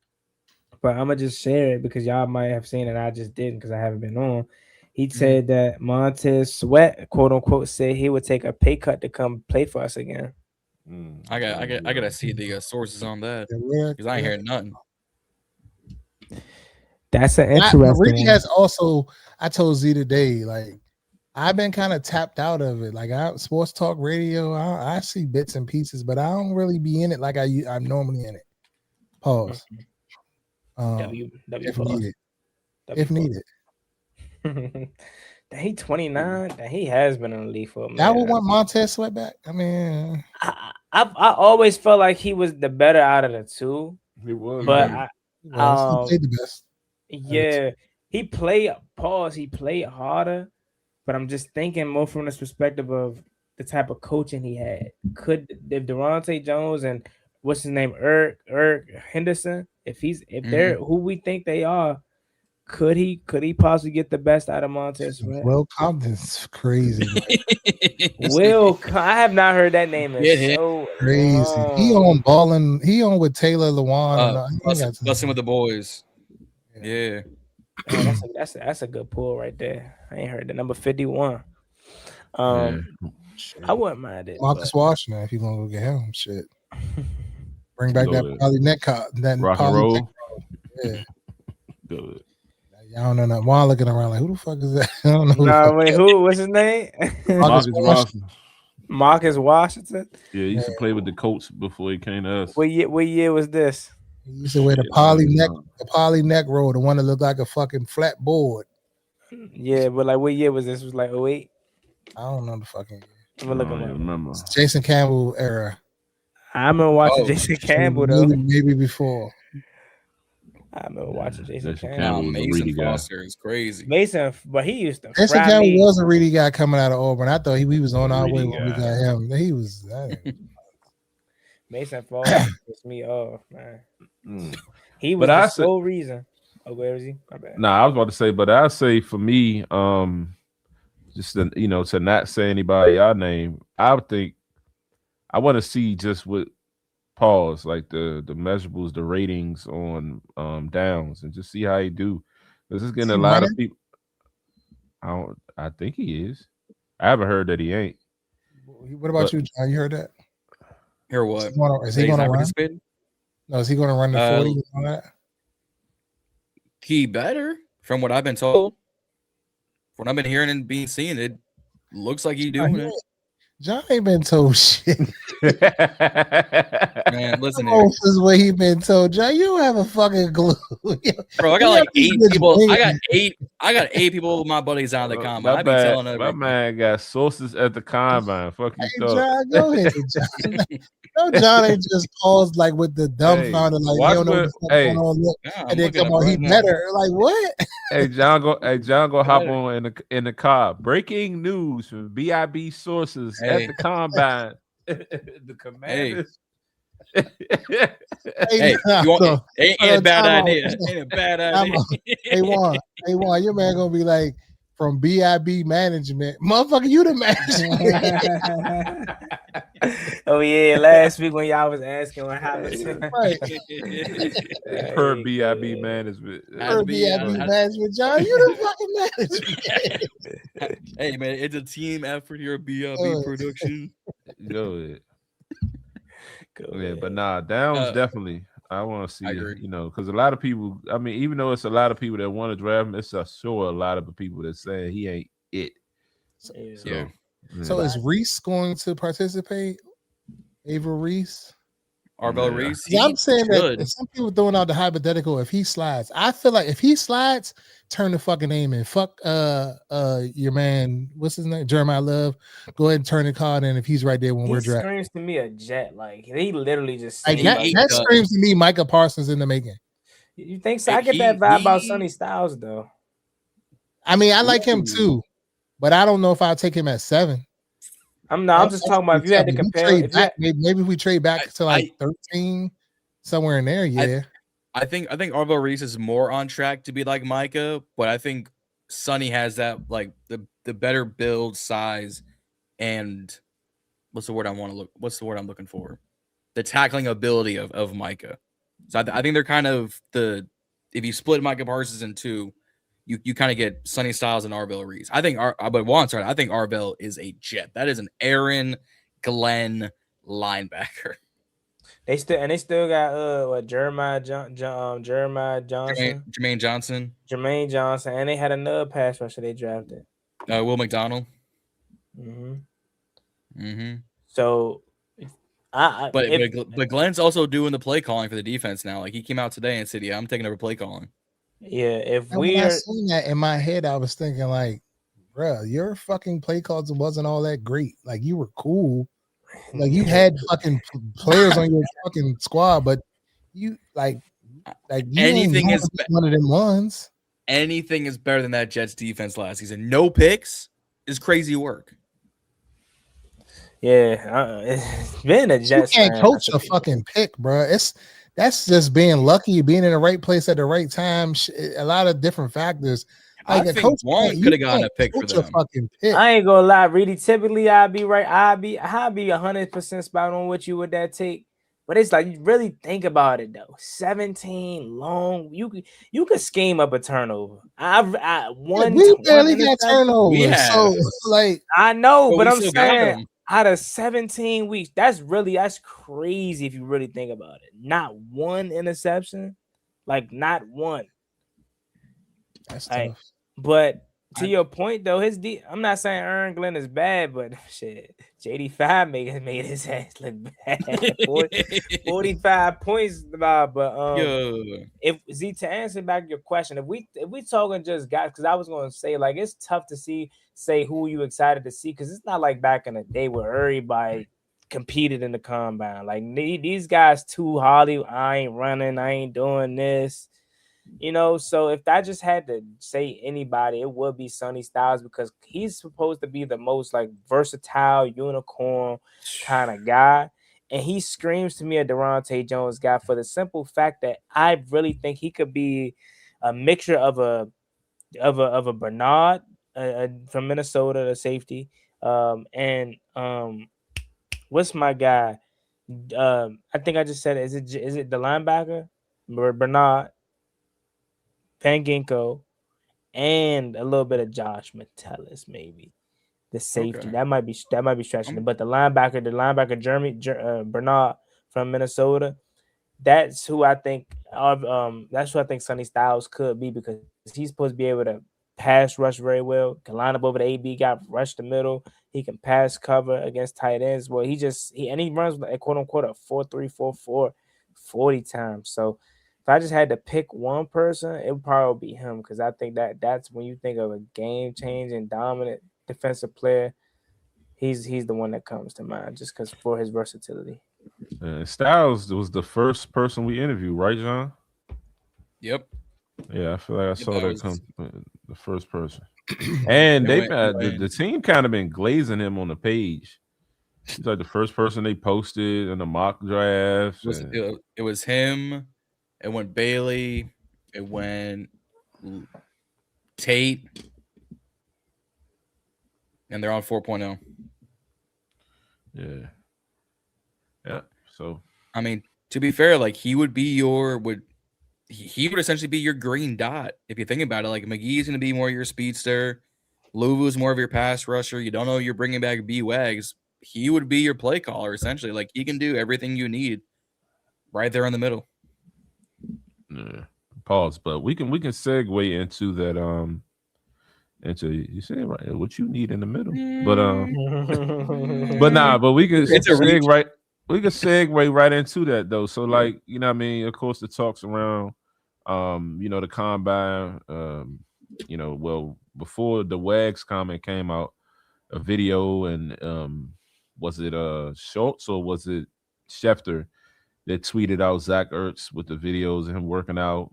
but I'm gonna just share it because y'all might have seen it. I just didn't because I haven't been on. He said that Montez Sweat, quote unquote, said he would take a pay cut to come play for us again. I gotta see the sources on that because I ain't hearing nothing. That's an interesting. Ricky has also. I told Z today, like I've been kind of tapped out of it. Like sports talk radio, I see bits and pieces, but I don't really be in it like I'm normally in it. Pause. If needed. He 29. He has been in the league for a minute. I would want Montez Sweat back. I mean, I always felt like he was the better out of the two. He was, But he played the best. Yeah, he played. Pause. He played harder, but I'm just thinking more from this perspective of the type of coaching he had. Could if Durante Jones and what's his name, Eric Henderson, if they're who we think they are, could he possibly get the best out of Montez Sweat? Will Compton's crazy. I have not heard that name in so crazy. long. He on balling. He on with Taylor Lewan. Busting with the boys. Yeah. Man, that's a good pull right there. I ain't heard the number 51. I wouldn't mind it. Marcus Washington, if you're gonna go get him, shit. Bring back that poly neck cop. That rock and roll. Yeah. Good. I don't know nothing. While looking around like, who the fuck is that? I don't know. Nah, wait, who? What's his name? Marcus Washington. Marcus Washington. Yeah, he used to play with the Colts before he came to us. What year was this? He used to wear the poly neck roll, the one that looked like a fucking flat board. Yeah, but like what year was this? It was like 08? I don't know the fucking year. I'm gonna look him up. Remember Jason Campbell era. I remember watching Jason Campbell though. Maybe before. I remember watching Jason Campbell. Oh, Mason Foster is crazy. Mason, but he used to. Jason Campbell was a reedy guy coming out of Auburn. I thought he was on our way when we got him. He was. Mason Foster pissed me off, man. He was the sole reason. Oh, where is he? My bad. Nah, I was about to say, but I say for me, just to, to not say anybody y'all name, I would think I want to see just what pause like the measurables, the ratings on downs, and just see how he do. This is getting a lot of people. I think he is. I haven't heard that he ain't. What about you, John? You heard that? Hear what? Is he going to run? No, is he going to run the 40 and all that? He better, from what I've been told. From what I've been hearing and being seen, it looks like he's doing it. John ain't been told shit. Man, listen here. This is what he been told. John, you don't have a fucking clue. Bro, I got like 8 people. I got 8 people with my buddies out of the combine. I be telling them. My man got sources at the combine. Fuck you, John, go ahead, John. No, John ain't just paused like with the dumbfounded, like you don't know what's going on. Look, and then come on, he better. Like what? John go hop on in the car. Breaking news from BIB sources at the combine. The Commanders. Ain't a bad idea. Ain't a bad idea. Hey Juan, your man gonna be like from BIB management, motherfucker. You the management. Oh yeah, last week when y'all was asking what happened, right? Per BIB management. Per BIB management, John. You the fucking management. Hey man, it's a team effort here at BIB production. Go ahead. Yeah, but nah, Downs definitely. I want to see it, because a lot of people. I mean, even though it's a lot of people that want to draft him, it's a lot of people that saying he ain't it. So is Reese going to participate? Ava Reese, Arvell Reese. Yeah, I'm saying that some people throwing out the hypothetical. If he slides, I feel like if he slides, turn the fucking name in. Fuck your man. What's his name? Jeremiah Love. Go ahead and turn the card in if he's right there when we're drafting. Screams to me a jet. Like he literally just like that screams to me Micah Parsons in the making. You think so? I get that vibe about Sonny Styles though. I mean, I like him too, but I don't know if I'll take him at 7. I'm just talking about if you had to compare. Maybe if we trade back to like 13, somewhere in there. Yeah, I think Arvell Reese is more on track to be like Micah, but I think Sonny has that like the better build, size, and what's the word I'm looking for? The tackling ability of Micah. So I think they're kind of if you split Micah Parsons in 2. You kind of get Sonny Styles and Arvell Reese. I think, but Juan's right. I think Arvell is a jet. That is an Aaron Glenn linebacker. They still got Jeremiah Johnson, Jermaine Johnson, and they had another pass rusher they drafted. Will McDonald. So, but Glenn's also doing the play calling for the defense now. Like he came out today and said, "Yeah, I'm taking over play calling." Yeah, if And when I we're seen that in my head, I was thinking like, bruh, your fucking play calls wasn't all that great. Like you were cool. Like you had fucking players on your fucking squad, but you like you ain't Anything is one of them ones. anything is better than that Jets defense last season. No picks is crazy work. it's been a You Jets can't fan. coach a fucking pick, bruh. That's just being lucky, being in the right place at the right time. A lot of different factors. Like I a think coach Juan could have gotten a pick for coach a them. fucking pick. I ain't gonna lie, really. Typically, I'd be right. I'd be 100% spot on with you with that take. But it's like you really think about it though. 17 long. You could scheme up a turnover. We barely got turnovers. have. So like I know, But but we I'm still got saying them. out of 17 weeks, that's crazy if you really think about it. Not one interception, like not one. that's Like, tough. but to your point though, I'm not saying Aaron Glenn is bad, but shit, JD5 made his ass look bad. 45 points, but if Z, to answer back your question, if we talking just guys, because I was gonna say like it's tough to say who you excited to see, because it's not like back in the day where everybody competed in the combine. Like these guys too holly. I ain't running. I ain't doing this. So if I just had to say anybody, it would be Sonny Styles, because he's supposed to be the most like versatile unicorn kind of guy. And he screams to me a Durante Jones guy for the simple fact that I really think he could be a mixture of a Bernard from Minnesota, the safety, and what's my guy? I think I just said it. Is it the linebacker Bernard? Van Ginkgo, and a little bit of Josh Metellus, maybe the safety. Okay. That might be stretching it. But the linebacker Bernard from Minnesota, that's who I think Sonny Styles could be, because he's supposed to be able to pass rush very well, can line up over the AB, got rush the middle. He can pass cover against tight ends. Well, he runs like quote unquote a 4.3 4.4 40 times. So if I just had to pick one person, it would probably be him, because I think that's when you think of a game changing dominant defensive player, he's the one that comes to mind, just because for his versatility. Styles was the first person we interviewed, right, John? Yep. Yeah, I feel like I saw that come the first person. And the team kind of been glazing him on the page. He's like the first person they posted in the mock draft. It was him. It went Bailey. It went Tate. And they're on 4.0. Yeah. Yeah. So I mean, to be fair, like he would essentially be your green dot if you think about it. Like McGee's going to be more your speedster, Luvu's more of your pass rusher. You don't know you're bringing back B-Wags. He would be your play caller essentially. Like he can do everything you need right there in the middle. Yeah. Pause, but we can segue into that you say right what you need in the middle, but we can segue right into that though. So like I mean, of course the talks around the combine, well before the Wags comment came out, a video, and was it Schultz or was it Schefter that tweeted out Zach Ertz with the videos of him working out?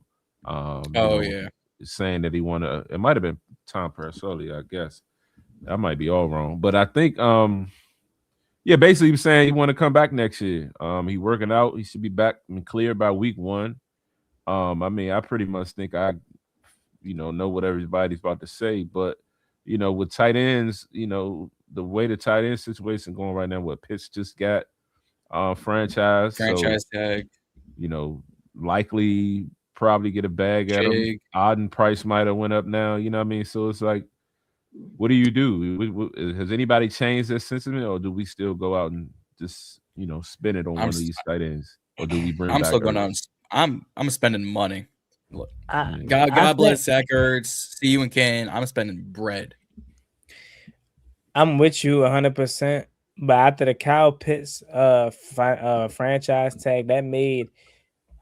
Saying that he wanted. It might have been Tom Parasoli, I guess. I might be all wrong, but I think basically he was saying he want to come back next year. He working out. He should be back and clear by week 1. I mean, I pretty much think I know what everybody's about to say, but with tight ends, the way the tight end situation going right now, what Pitts just got franchise tag, likely probably get a bag at him. Auden Price might have went up now, you know what I mean? So it's like, what do you do? Has anybody changed their sentiment, or do we still go out and just spin it on one of these tight ends, or do we bring? I'm still going on. I'm spending money. Look, God bless Zach Ertz. See you in Kane. I'm spending bread. I'm with you 100%. But after the Kyle Pitts franchise tag, that made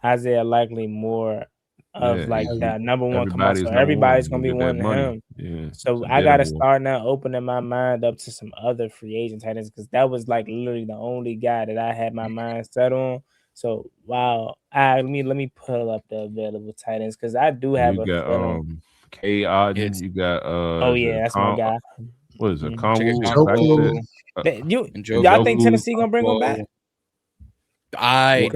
Isaiah Likely more of like the number one come out. So Everybody's everybody's gonna be get that wanting money. him. Yeah. So I gotta start now opening my mind up to some other free agent tight ends because that was like literally the only guy that I had my mind set on. So wow, let me pull up the available tight ends because I do have a feeling. K. Oden, you got oh yeah, that's my guy. What is it? Y'all think Tennessee gonna bring him back? I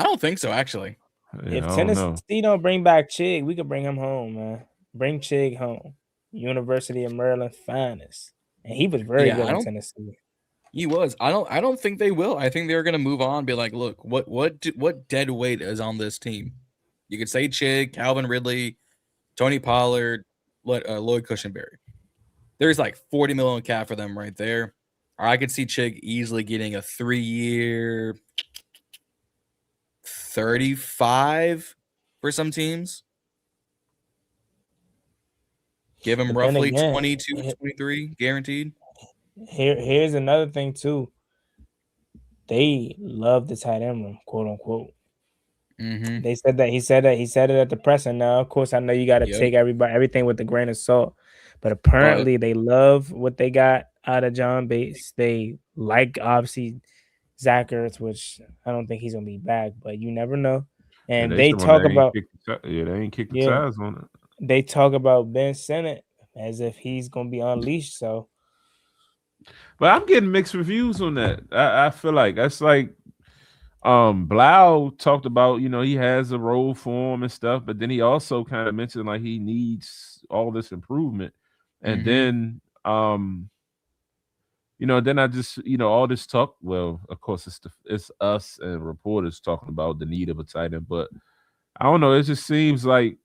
don't think so, actually. Yeah, if Tennessee don't bring back Chig, we could bring him home, man. Bring Chig home. University of Maryland finest. And he was very good in Tennessee. He was. I don't think they will. I think they're gonna move on and be like, look, what dead weight is on this team? You could say Chig, Calvin Ridley, Tony Pollard, Lloyd Cushenberry. There's like 40 million cap for them right there. Or I could see Chig easily getting a 3-year 35 for some teams. Give him roughly 22, 23 guaranteed. Here's another thing too. They love the tight end room, quote unquote. Mm-hmm. He said it at the presser. Now, of course, I know you got to take everything with a grain of salt, but apparently they love what they got out of John Bates. They like obviously Zach Ertz, which I don't think he's gonna be back, but you never know. And they talk about they ain't kicked the size on it. They talk about Ben Sinnott as if he's gonna be unleashed. So, but I'm getting mixed reviews on that. I feel like that's like Blau talked about, he has a role for him and stuff, but then he also kind of mentioned like he needs all this improvement. And then then I just, all this talk, well, of course it's us and reporters talking about the need of a tight end, but I don't know, it just seems like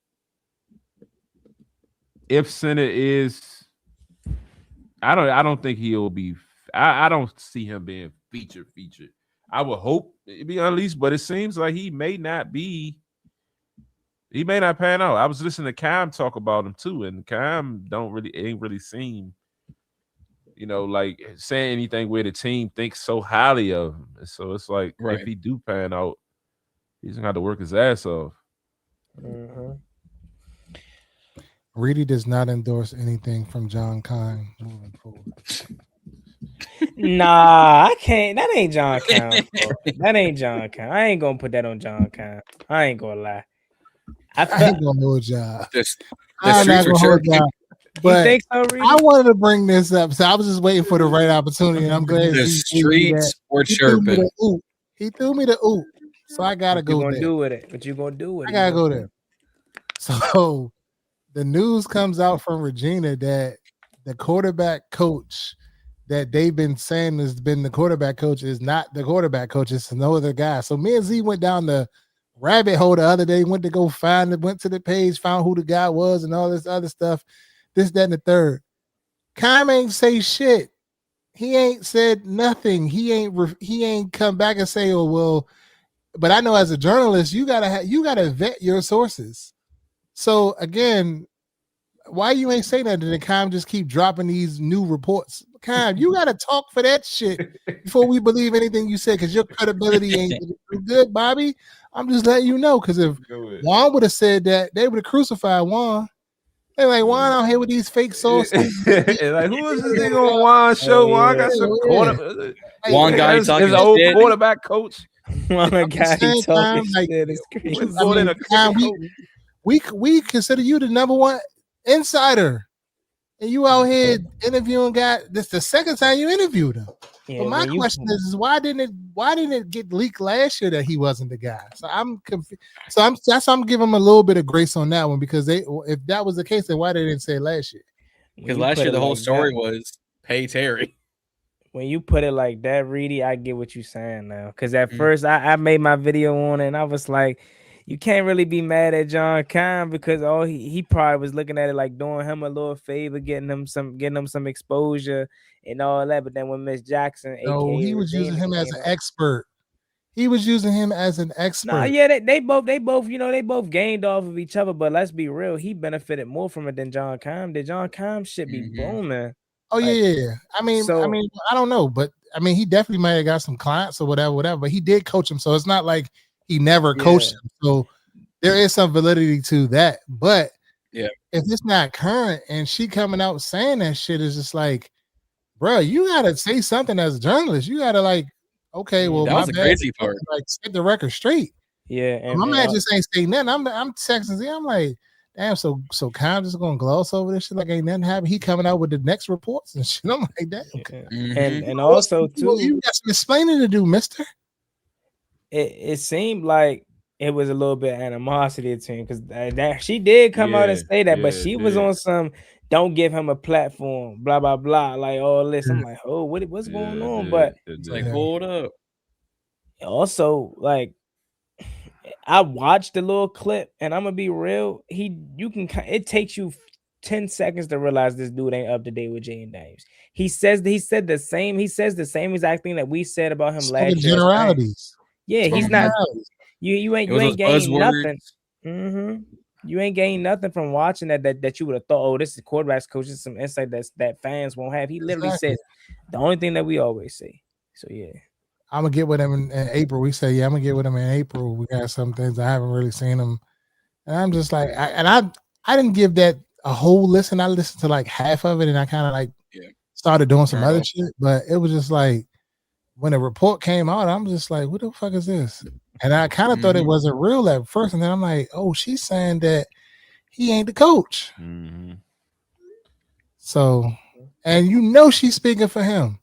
if Sinnott is, I don't think he'll be, I don't see him being featured. I would hope it'd be unleashed, but it seems like he may not pan out. I was listening to Cam talk about him too, and Cam ain't really seem, like saying anything where the team thinks so highly of him. So it's like if he do pan out, he's gonna have to work his ass off. Reedy does not endorse anything from John Kahn moving forward. Nah, I can't. That ain't John Kahn. That ain't John Kahn. I ain't gonna put that on John Kahn. I ain't gonna lie. I ain't gonna hold y'all. I'm not gonna hold y'all. But I wanted to bring this up, so I was just waiting for the right opportunity, and I'm glad the streets were chirping. He threw me the oop, so I gotta go there. What you gonna do with it? What you gonna do with it? I gotta go there. So the news comes out from Regina that the quarterback coach that they've been saying has been the quarterback coach is not the quarterback coach. It's no other guy. So me and Z went down the rabbit hole the other day, went to the page, found who the guy was and all this other stuff, this, that, and the third. Cam ain't say shit. He ain't said nothing. He ain't come back and say, oh, well, but I know as a journalist, you gotta vet your sources. So again, why you ain't say nothing? And Cam just keep dropping these new reports. Cam, you gotta talk for that shit before we believe anything you say, because your credibility ain't good, Bobby. I'm just letting you know, because if Juan would have said that, they would have crucified Juan. They're like, Juan out here with these fake sources. Like, who is this nigga on Juan's show? Juan got some quarterback. Juan guy talking his old shit. quarterback coach. Juan guy talking shit is crazy. We consider you the number one insider, and you out here interviewing guys. This the second time you interviewed him. Yeah, but my question is why didn't it get leaked last year that he wasn't the guy? So I'm confused. So I'm giving him a little bit of grace on that one, because if that was the case, then why they didn't say it last year? Because last year the whole story was pay Terry. When you put it like that, Reedy, I get what you're saying now. Because at first I made my video on it and I was like, you can't really be mad at John Kahn, because he probably was looking at it like doing him a little favor, getting him some exposure and all that. But then when Miss Jackson, he was using him as an expert. He was using him as an expert. Nah, yeah, they both, they both gained off of each other. But let's be real, he benefited more from it than John Kahn did. John Kahn should be booming. Oh yeah. I mean, I don't know, but I mean, he definitely might have got some clients or whatever. But he did coach him, so it's not like he never coached him. So there is some validity to that. But Yeah. if it's not current and she coming out saying that shit, is just like, bro, you gotta say something as a journalist. You gotta like, okay, well, That my was the bad. crazy part. Like, set the record straight. Yeah, and My man just ain't saying nothing. I'm texting Z. I'm like, damn, so Kyle just gonna gloss over this shit like ain't nothing happened. He coming out with the next reports and shit. I'm like, damn. and also too, you got some explaining to do, mister. It seemed like it was a little bit animosity to him because that she did come out and say that, but she was on some don't give him a platform, blah blah blah, like all this. I'm like, oh, what's going on? But it's like, hold up. Also, like, I watched the little clip, and I'm gonna be real. It takes you 10 seconds to realize this dude ain't up to date with Jaden Daniels. He says the same exact thing that we said about him last year. Generalities. Yeah, he's not. You ain't gaining nothing. You ain't gaining nothing from watching that you would have thought, oh, this is quarterback's coach. This is some insight that fans won't have. He literally said the only thing that we always say. So yeah. I'm gonna get with him in April. We say, yeah, I'm gonna get with him in April. We got some things I haven't really seen him, and I'm just like, I didn't give that a whole listen. I listened to like half of it, and I kind of like started doing some other shit. But it was just like when the report came out, I'm just like, what the fuck is this? And I kind of thought it wasn't real at first, and then I'm like, oh, she's saying that he ain't the coach. So, and she's speaking for him.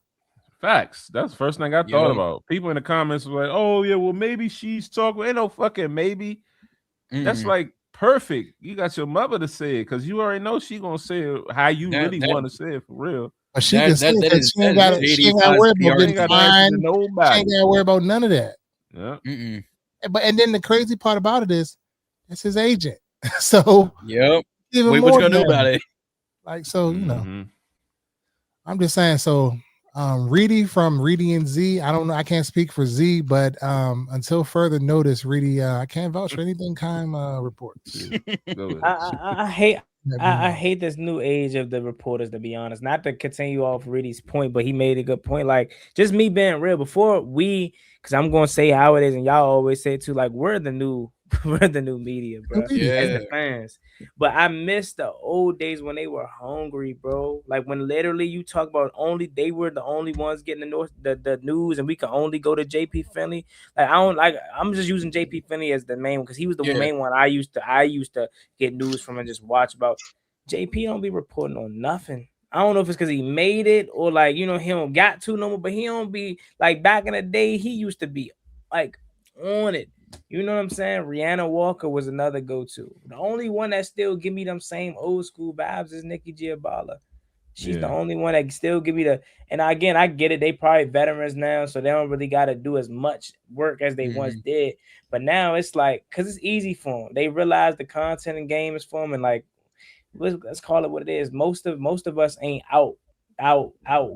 Facts. That's the first thing I thought about. People in the comments were like, "Oh yeah, well maybe she's talking." Ain't no fucking maybe. That's like perfect. You got your mother to say it because you already know she gonna say it how you really want to say it for real. But she can say it. She ain't got to worry about getting fined. She ain't got to worry about none of that. Yeah. And then the crazy part about it is, it's his agent. So what you gonna do about it? Like so, I'm just saying. So. Reedy from Reedy and Z. I don't know. I can't speak for Z, but until further notice, Reedy, I can't vouch for anything Kime reports. I hate this new age of the reporters, to be honest. Not to continue off Reedy's point, but he made a good point. Like, just me being real, because I'm gonna say how it is, and y'all always say it too, like we're the new media, bro. As the fans. But I miss the old days when they were hungry, bro. Like when literally you talk about they were the only ones getting the news, and we could only go to JP Finley. Like I'm just using JP Finley as the main one because he was the main one I used to get news from and just watch about. JP don't be reporting on nothing. I don't know if it's because he made it or like he don't got to no more, but he don't be like back in the day. He used to be like on it. You know what I'm saying? Rihanna Walker was another go-to. The only one that still give me them same old school vibes is Nikki Giabala. She's the only one that still give me and again, I get it. They probably veterans now, so they don't really got to do as much work as they once did. But now it's like, because it's easy for them. They realize the content and game is for them, and like, let's call it what it is. Most of us ain't out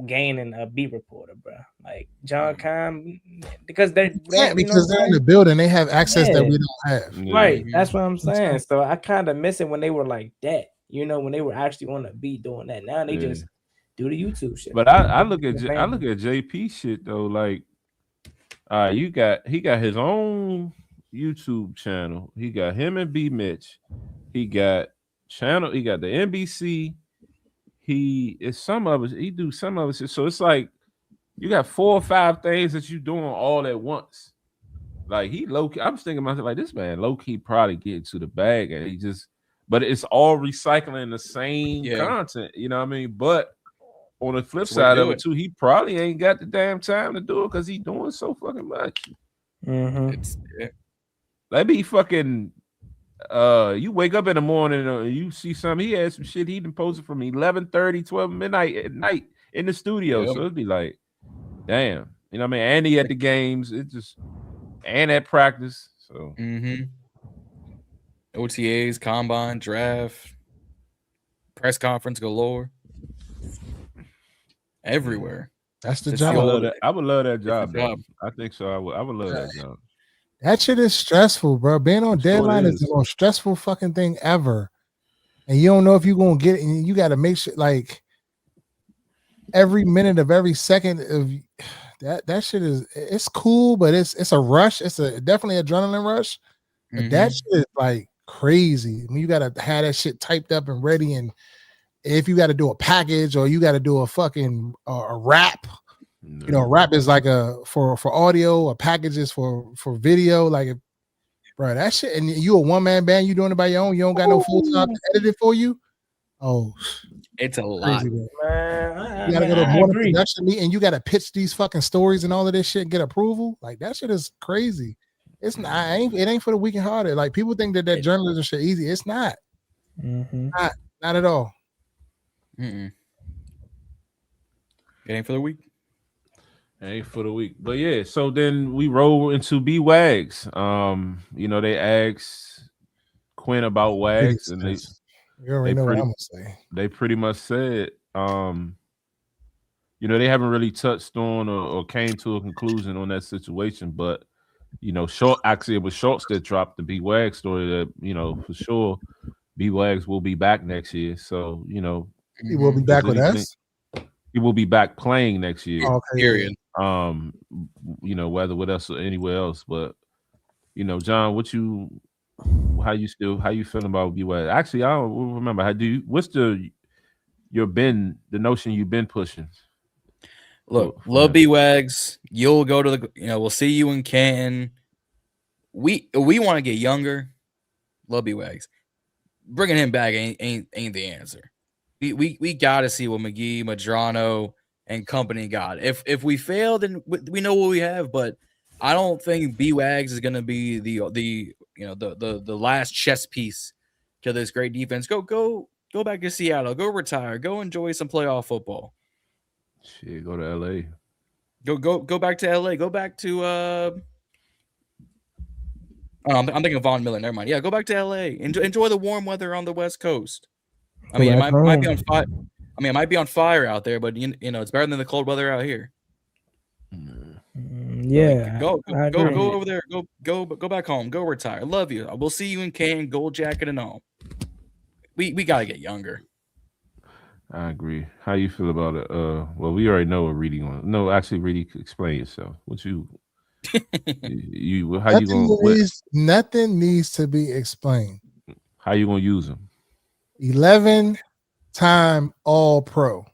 gaining a beat reporter, bro. Like John Kime, because they're in the building, they have access that we don't have. Right, that's what I'm saying. So I kind of miss it when they were like that. When they were actually on the beat doing that. Now they just do the YouTube shit. But I look at JP shit though. Like, he got his own YouTube channel. He got him and B Mitch. He got the NBC. He do some of it. So it's like you got 4 or 5 things that you doing all at once. Like he low key, I'm just thinking myself like this man low key probably get to the bag and but it's all recycling the same content. You know what I mean? But on the flip side of it too, he probably ain't got the damn time to do it because he's doing so fucking much. Let me fucking. You wake up in the morning and you see something. He had some shit he done posted from 11:30, 12 midnight at night in the studio. So it'd be like, damn, you know what I mean? And he at the games, and at practice. So OTAs, combine, draft, press conference galore, everywhere. That's the job. I would love that job. I think so. I would love that job. That shit is stressful, bro. Being on deadline is the most stressful fucking thing ever. And you don't know if you're going to get it. And you got to make sure, like, every minute of every second of that shit it's cool, but it's a rush. It's definitely adrenaline rush. But that shit is like crazy. I mean, you gotta have that shit typed up and ready, and if you got to do a package or you got to do a fucking a rap, you know, a rap is like a for audio, a package is for video. Like, bro, that shit, and you a one man band, you doing it by your own. You don't got no full time to edit it for you. Oh, it's a lot. Crazy, man. You gotta go to a morning production meeting. You got to pitch these fucking stories and all of this shit and get approval. Like that shit is crazy. It's not. It ain't for the weak and hearted. Like people think that journalism shit easy. It's not. Not at all. It ain't for the week. Ain't for the week. But yeah, so then we roll into B Wags. You know, they asked Quinn about Wags, and you already know what I'm gonna say. They pretty much said, you know, they haven't really touched on or came to a conclusion on that situation, but you know, it was Shorts that dropped the B Wags story that, you know, for sure B Wags will be back next year. So, you know, he will be back with us. He will be back playing next year. Okay. Period. You know, whether with us or anywhere else. But you know, John, how you feeling about B Wags? Actually, I don't remember. What's the notion you've been pushing? Look, love B Wags. You'll go to we'll see you in Canton. We want to get younger. Love B Wags. Bringing him back ain't the answer. We got to see what McGee, Madrano, and company got. If we fail, then we know what we have. But I don't think B Wags is going to be the last chess piece to this great defense. Go back to Seattle. Go retire. Go enjoy some playoff football. Shit, go to LA. Go back to LA. Go back to I'm thinking of Von Miller. Never mind. Yeah, go back to LA. Enjoy the warm weather on the West Coast. I mean, it might be on fire. I mean, it might be on fire out there, but you know, it's better than the cold weather out here. Yeah. Go over there. Go back home. Go retire. Love you. We'll see you in Canton, gold jacket and all. We gotta get younger. I agree. How you feel about it? Well, we already know what Reedy wants. No, actually, Reedy, explain yourself. What you how you gonna? Nothing needs to be explained. How you gonna use them? 11-time All-Pro.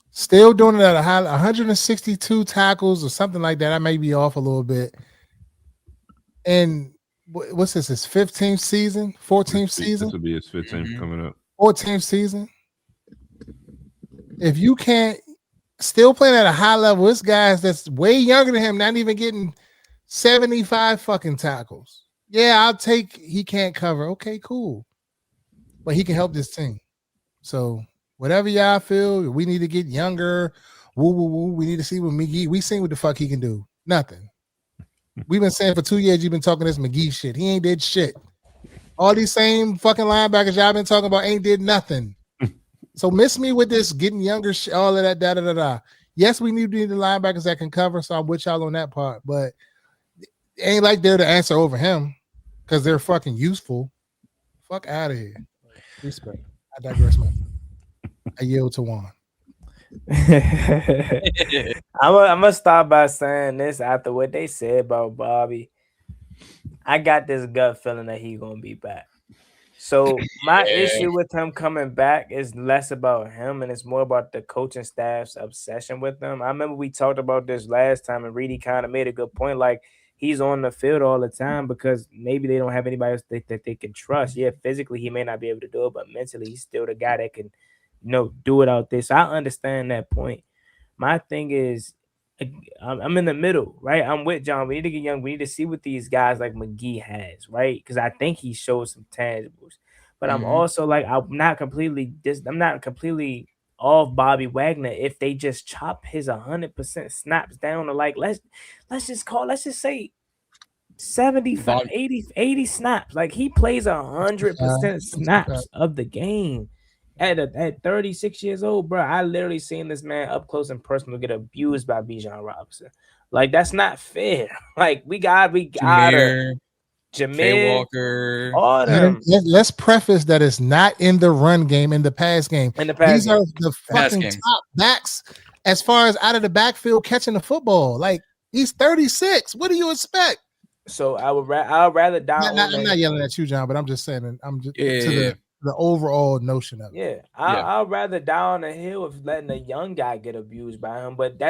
Still doing it at a high, 162 tackles or something like that. I may be off a little bit. And what's this? His 15th season, 14th season. This will be his 15th coming up. 14th season. If you can't still playing at a high level, this guy's that's way younger than him, not even getting 75 fucking tackles. Yeah, I'll take. He can't cover. Okay, cool, but he can help this team. So whatever y'all feel, we need to get younger. Woo woo woo. We need to see what McGee. We seen what the fuck he can do. Nothing. We've been saying for 2 years. You've been talking this McGee shit. He ain't did shit. All these same fucking linebackers y'all been talking about ain't did nothing. So miss me with this getting younger shit. All of that. Da da da da. Yes, we need the linebackers that can cover. So I'm with y'all on that part, but it ain't like they're the answer over him. Because they're fucking useful. Fuck out of here. Respect. I digress, man. I yield to Juan. I'm gonna start by saying this after what they said about Bobby. I got this gut feeling that he's gonna be back. So my issue with him coming back is less about him and it's more about the coaching staff's obsession with him. I remember we talked about this last time and Reedy kind of made a good point. Like, he's on the field all the time because maybe they don't have anybody else that they can trust. Yeah, physically he may not be able to do it, but mentally he's still the guy that can, do it out there. So I understand that point. My thing is, I'm in the middle, right? I'm with John. We need to get young. We need to see what these guys like McGee has, right? Because I think he shows some tangibles. But I'm also like, I'm not completely off Bobby Wagner if they just chop his 100% snaps down to like let's just say 75, 80 snaps. Like he plays 100% snaps of the game at 36 years old, bro. I literally seen this man up close and personal get abused by Bijan Robinson. Like that's not fair. Like we got Jameer Walker. All them. Let's preface that it's not in the run game, in the pass game. These are the fucking top backs as far as out of the backfield catching the football. Like He's 36. What do you expect? So I'd rather die I'm not yelling at you, John, but I'm just saying. I'm just the overall notion of it. I'd rather die on the hill of letting a young guy get abused by him. But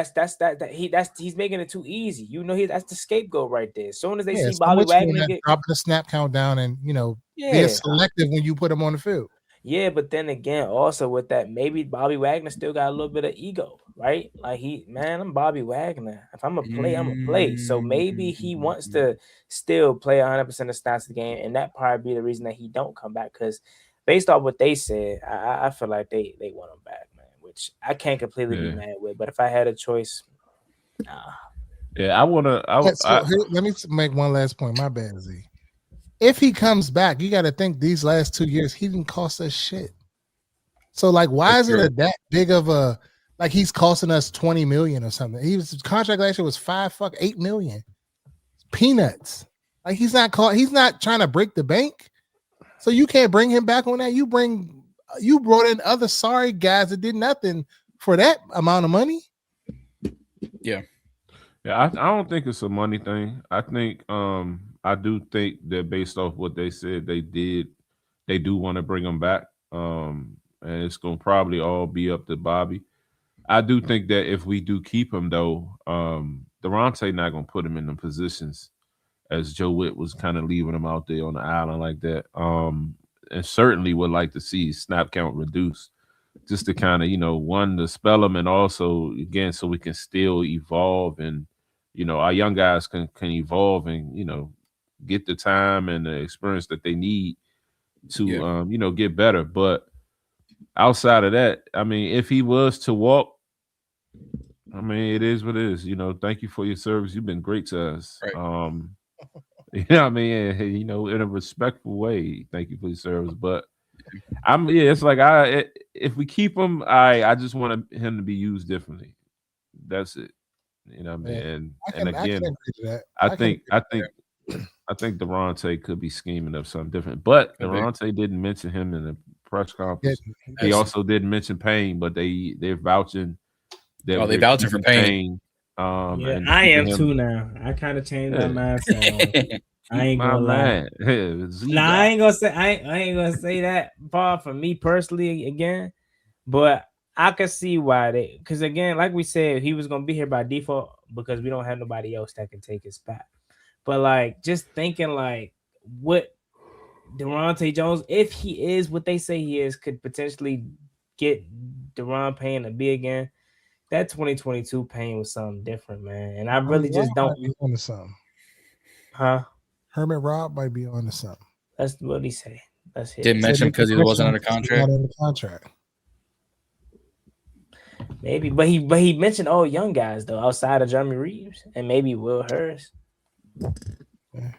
he's making it too easy. You know, that's the scapegoat right there. As soon as they see Bobby Wagner dropping the snap count down and being selective when you put him on the field. Yeah, but then again, also with that, maybe Bobby Wagner still got a little bit of ego, right? Like I'm Bobby Wagner. If I'm a play, I'm a play. So maybe he wants to still play 100% of the stats of the game, and that probably be the reason that he don't come back. Because based off what they said, I feel like they want him back, man. Which I can't completely be mad with. But if I had a choice, nah. Yeah, let me make one last point. My bad, Z. If he comes back, you got to think these last 2 years he didn't cost us shit. So like, why is it that big of a like he's costing us 20 million or something? His contract last year was 8 million. Peanuts. Like he's not trying to break the bank. So you can't bring him back on that. You brought in other sorry guys that did nothing for that amount of money. Yeah. Yeah, I don't think it's a money thing. I think I do think that based off what they said they do want to bring him back. And it's gonna probably all be up to Bobby. I do think that if we do keep him though, Durante not gonna put him in the positions as Joe Witt was kind of leaving him out there on the island like that. And certainly would like to see snap count reduced. Just to kind of, one, to spell them, and also again so we can still evolve, and our young guys can evolve and get the time and the experience that they need to get better. But outside of that, I mean, if he was to walk, I mean, it is what it is. Thank you for your service. You've been great to us. Right. You know what I mean? In a respectful way. Thank you for your service. But it's like if we keep him, I just want him to be used differently. That's it. You know what I mean? And again, I think Durante could be scheming up something different. But Durante didn't mention him in the press conference. He also didn't mention Payne, but they're vouching. They're vouching for Payne. And I am too now. I kind of changed my mind. So I ain't gonna lie. I ain't gonna say that far for me personally again, but I could see why because again, like we said, he was gonna be here by default because we don't have nobody else that can take his spot. But like, just thinking like what Durante Jones, if he is what they say he is, could potentially get Deron Payne to be again. That 2022 Payne was something different, man. And I really just don't on to something. Huh? Hermit Rob might be on to something. That's what he say. That's it. Didn't mention because he wasn't under contract. Not under contract. Maybe, but he mentioned all young guys though, outside of Jeremy Reeves and maybe Will Hurst.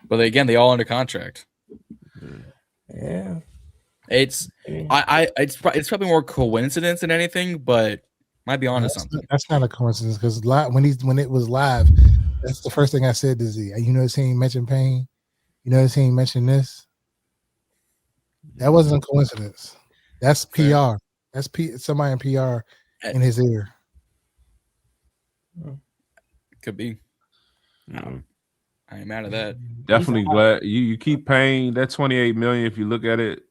But again, they all under contract. Yeah. It's probably more coincidence than anything, but might be onto something. That's not a coincidence because when it was live, that's the first thing I said to Z. You notice he ain't mentioned Payne. You notice he ain't mentioned this. That wasn't a coincidence. That's PR. That's somebody in PR in his ear. Could be. I ain't mad at that. Definitely glad you keep paying that 28 million. If you look at it,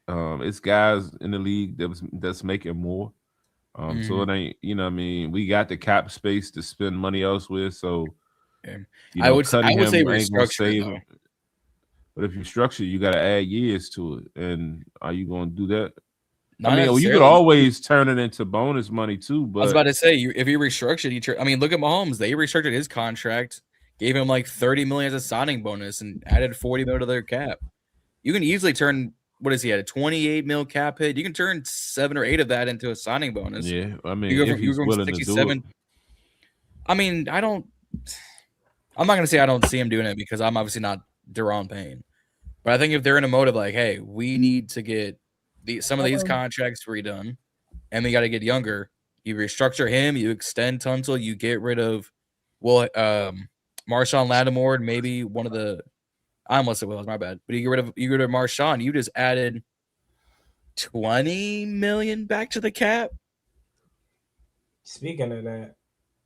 it's guys in the league that's making more. So it ain't, what I mean, we got the cap space to spend money elsewhere. So I would say restructure. But if you structure, you got to add years to it. And are you going to do that? Not you could always turn it into bonus money too. But I was about to say, if you restructured, look at Mahomes. They restructured his contract, gave him like 30 million as a signing bonus, and added 40 million to their cap. You can easily turn what is he at a 28 mil cap hit? You can turn 7 or 8 of that into a signing bonus. Yeah, I mean, if he's willing to do it. I'm not gonna say I don't see him doing it because I'm obviously not Deron Payne, but I think if they're in a mode of like, hey, we need to get some of these contracts redone, and we got to get younger. You restructure him, you extend Tunsil, you get rid of Marshawn Lattimore, and maybe one of the I almost said Willis, my bad. But you get rid of Marshawn, you just added 20 million back to the cap. Speaking of that,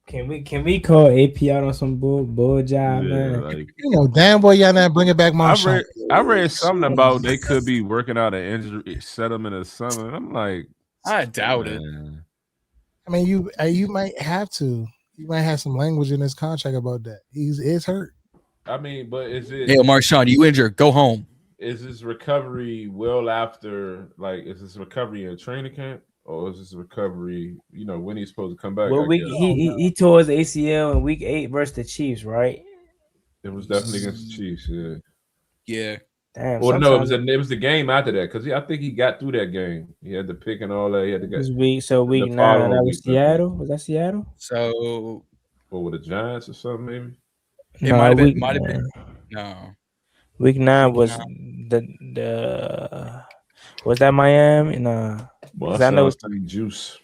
Can we call AP out on some bull job, man? like You know, damn boy, y'all not bringing back I Marshawn. read something about they could be working out an injury settlement or something. And I'm like, I doubt it. man. I mean, you might have to. You might have some language in his contract about that. It's hurt. I mean, but is it Hey, Marshawn, you injured. Go home. is this recovery well after, like, is this recovery in training camp, or is this recovery, when he's supposed to come back? Well, I week guess he tore his ACL in week 8 versus the Chiefs, right? it was definitely against the Chiefs. Yeah. Yeah. Damn. Well, no, Sometimes it was the game after that, because I think he got through that game. He had the pick and all that. He had to it get was week 9. following That week, was I think. Seattle. Was that Seattle? So or with the Giants or something maybe. it No, might have week been. Might have 9. been. No. Week 9 Week was the was that Miami? No, Well, because I know juice.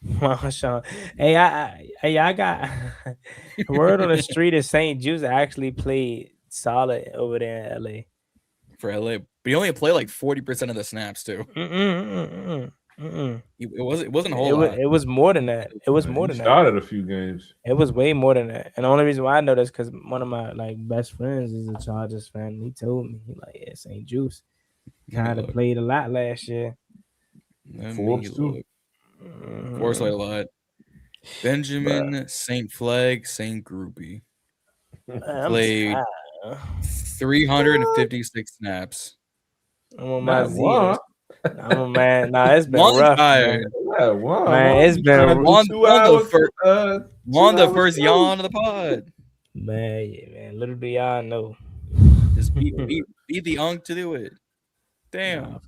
Marshawn. I got word on the street is St. Juice actually played solid over there in LA. For LA, but he only played like 40% of the snaps too. It wasn't a whole lot. It was more than that. It was more He than that. started a few games. It was way more than that. And the only reason why I know this because one of my best friends is a Chargers fan. He told me yeah, St. Juice kind of played a lot last year. Forbes too. Forbes played a lot. Benjamin St. Flag St. Groupie played 356 snaps. I'm on my Z. I'm a man. Nah, it's been rough, man. Man, it's been won the first yawn of the pod. Man, little do y'all know. Just beat the unk to do it. Damn.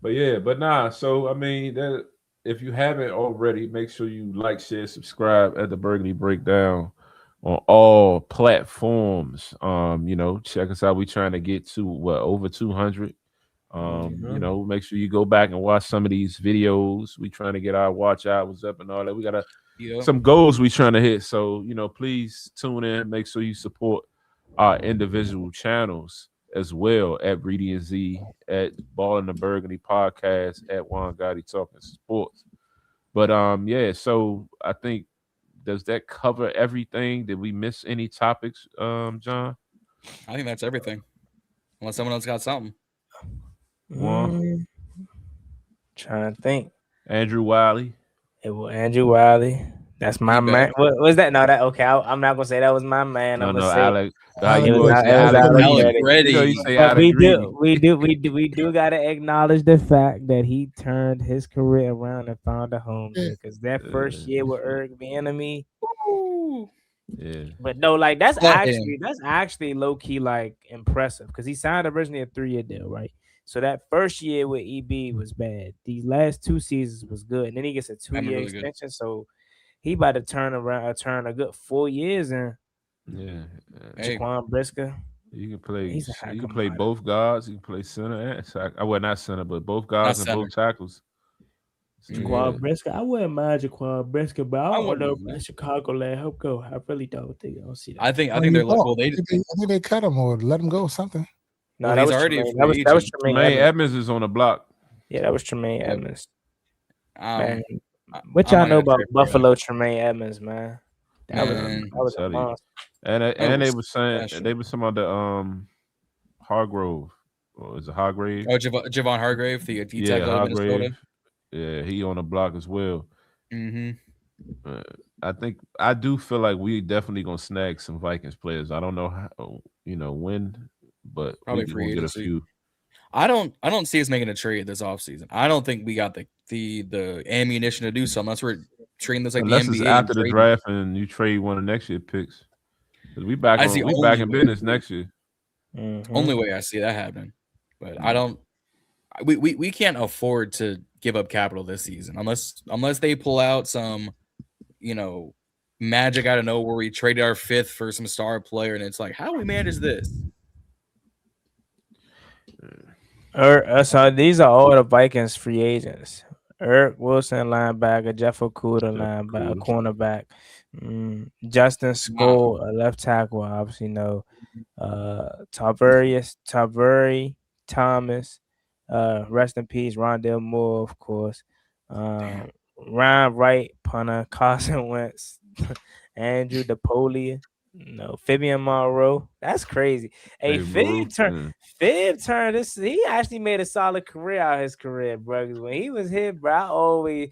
Nah, so I mean that if you haven't already, make sure you like, share, subscribe at the Burgundy Breakdown on all platforms. Check us out. We trying to get to over 200. Make sure you go back and watch some of these videos. We trying to get our watch hours up and all that. We got some goals we trying to hit. So, please tune in. Make sure you support our individual channels as well at Reedy and Z, at Ball in the Burgundy Podcast, at Juan Gotti Talking Sports. But so I think, does that cover everything? Did we miss any topics, John? I think that's everything. Unless someone else got something. Trying to think. Andrew Wiley. It was Andrew Wiley. That's my man. What was that? No, that okay. I'm not gonna say that was my man. I'm gonna say Alex. We do gotta acknowledge the fact that he turned his career around and found a home there. Because that first year with Eric Bieniemy. Yeah. But no, that's actually low key impressive because he signed originally a 3-year deal, right? So that first year with EB was bad. These last 2 seasons was good, and then he gets a 2-year extension. So he about to turn a good 4 years in. Yeah, Jaquan Brisker. You can play. You can play both guards. You can play center and tackle. Well, not center, but both guards and both tackles. Jaquan Brisker. I wouldn't mind Jaquan Brisker, but I don't know if Chicago let him go. I really don't think I'll see that. I think they're I think they cut him or let him go or something. No, that was already that was Tremaine Edmonds is on the block. Yeah, that was Tremaine Edmonds. Man, what y'all know about Buffalo Tremaine Edmonds, man? That was a monster. And they were saying about the Hargrove. Or is it Hargrave? Oh, Javon Hargrave, the tackle of Minnesota. Yeah, he on the block as well. Mm-hmm. I do feel like we definitely gonna snag some Vikings players. I don't know how, when, but probably we get a few. I don't see us making a trade this offseason. I don't think we got the ammunition to do so unless we're trading this unless the NBA. It's after the draft and you trade one of next year's picks. We back in business next year. Mm-hmm. Only way I see that happening. But I don't. We can't afford to give up capital this season unless they pull out some, magic out of nowhere. We traded our 5th for some star player, and it's like, how do we manage this? So these are all the Vikings free agents. Eric Wilson, linebacker. Jeff Okuda, linebacker, cornerback. Justin Skoll, a left tackle. Obviously, no. Taveri Thomas. Rest in peace, Rondell Moore, of course. Ryan Wright, punter. Carson Wentz, Andrew DePolia. No, Fabian Monroe. That's crazy. Hey, Fib turned this. He actually made a solid career out of his career, bro. 'Cause when he was hit, bro, I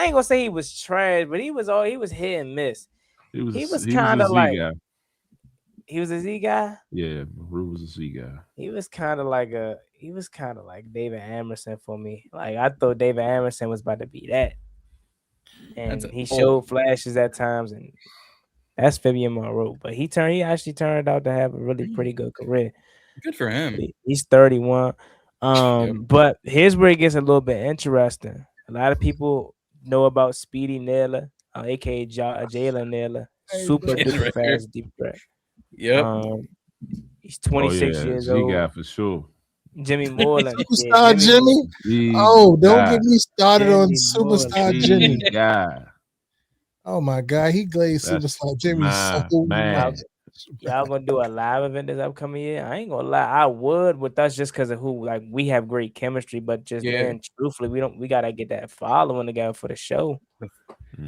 ain't gonna say he was trash, but he was hit and miss. He was kind of like guy. he was a Z guy. Yeah, Rue was a Z guy. He was kind of like David Amerson for me. Like I thought David Amerson was about to be that, and he showed flashes at times, and that's Fabian Monroe. But he actually turned out to have a really pretty good career. Good for him. He's 31. But here's where it gets a little bit interesting. A lot of people know about Speedy Naylor, aka Jalen Naylor, super duper fast deep threat. Yep. He's 26 years old. Z guy for sure. Jimmy Moreland. Superstar Jimmy. Oh, don't get me started on Superstar Jimmy. Guy. Oh my God, he glazed Superstar Jimmy so much. Y'all gonna do a live event this upcoming year? I ain't gonna lie, I would with us just because of who like we have great chemistry, but just man, truthfully, we gotta get that following together for the show.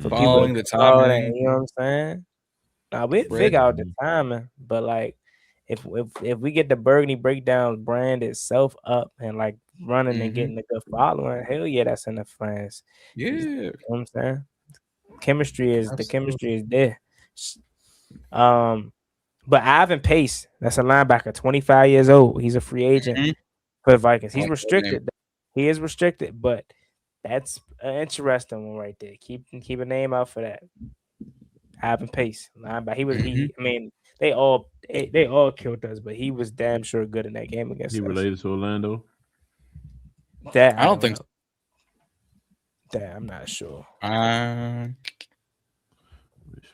For following people the time, you know what I'm saying? Now we figure out the timing, but like if we get the Burgundy Breakdown brand itself up and like running and getting a good following, hell yeah, that's in the plans. Yeah, you know what I'm saying? Chemistry is there. But Ivan Pace, that's a linebacker, 25 years old. He's a free agent for the Vikings. He's restricted. He is restricted, but that's an interesting one right there. Keep a name out for that. Ivan Pace, linebacker. He was. I mean, they all killed us, but he was damn sure good in that game against us. He related to Orlando? That I don't think so. That I'm not sure.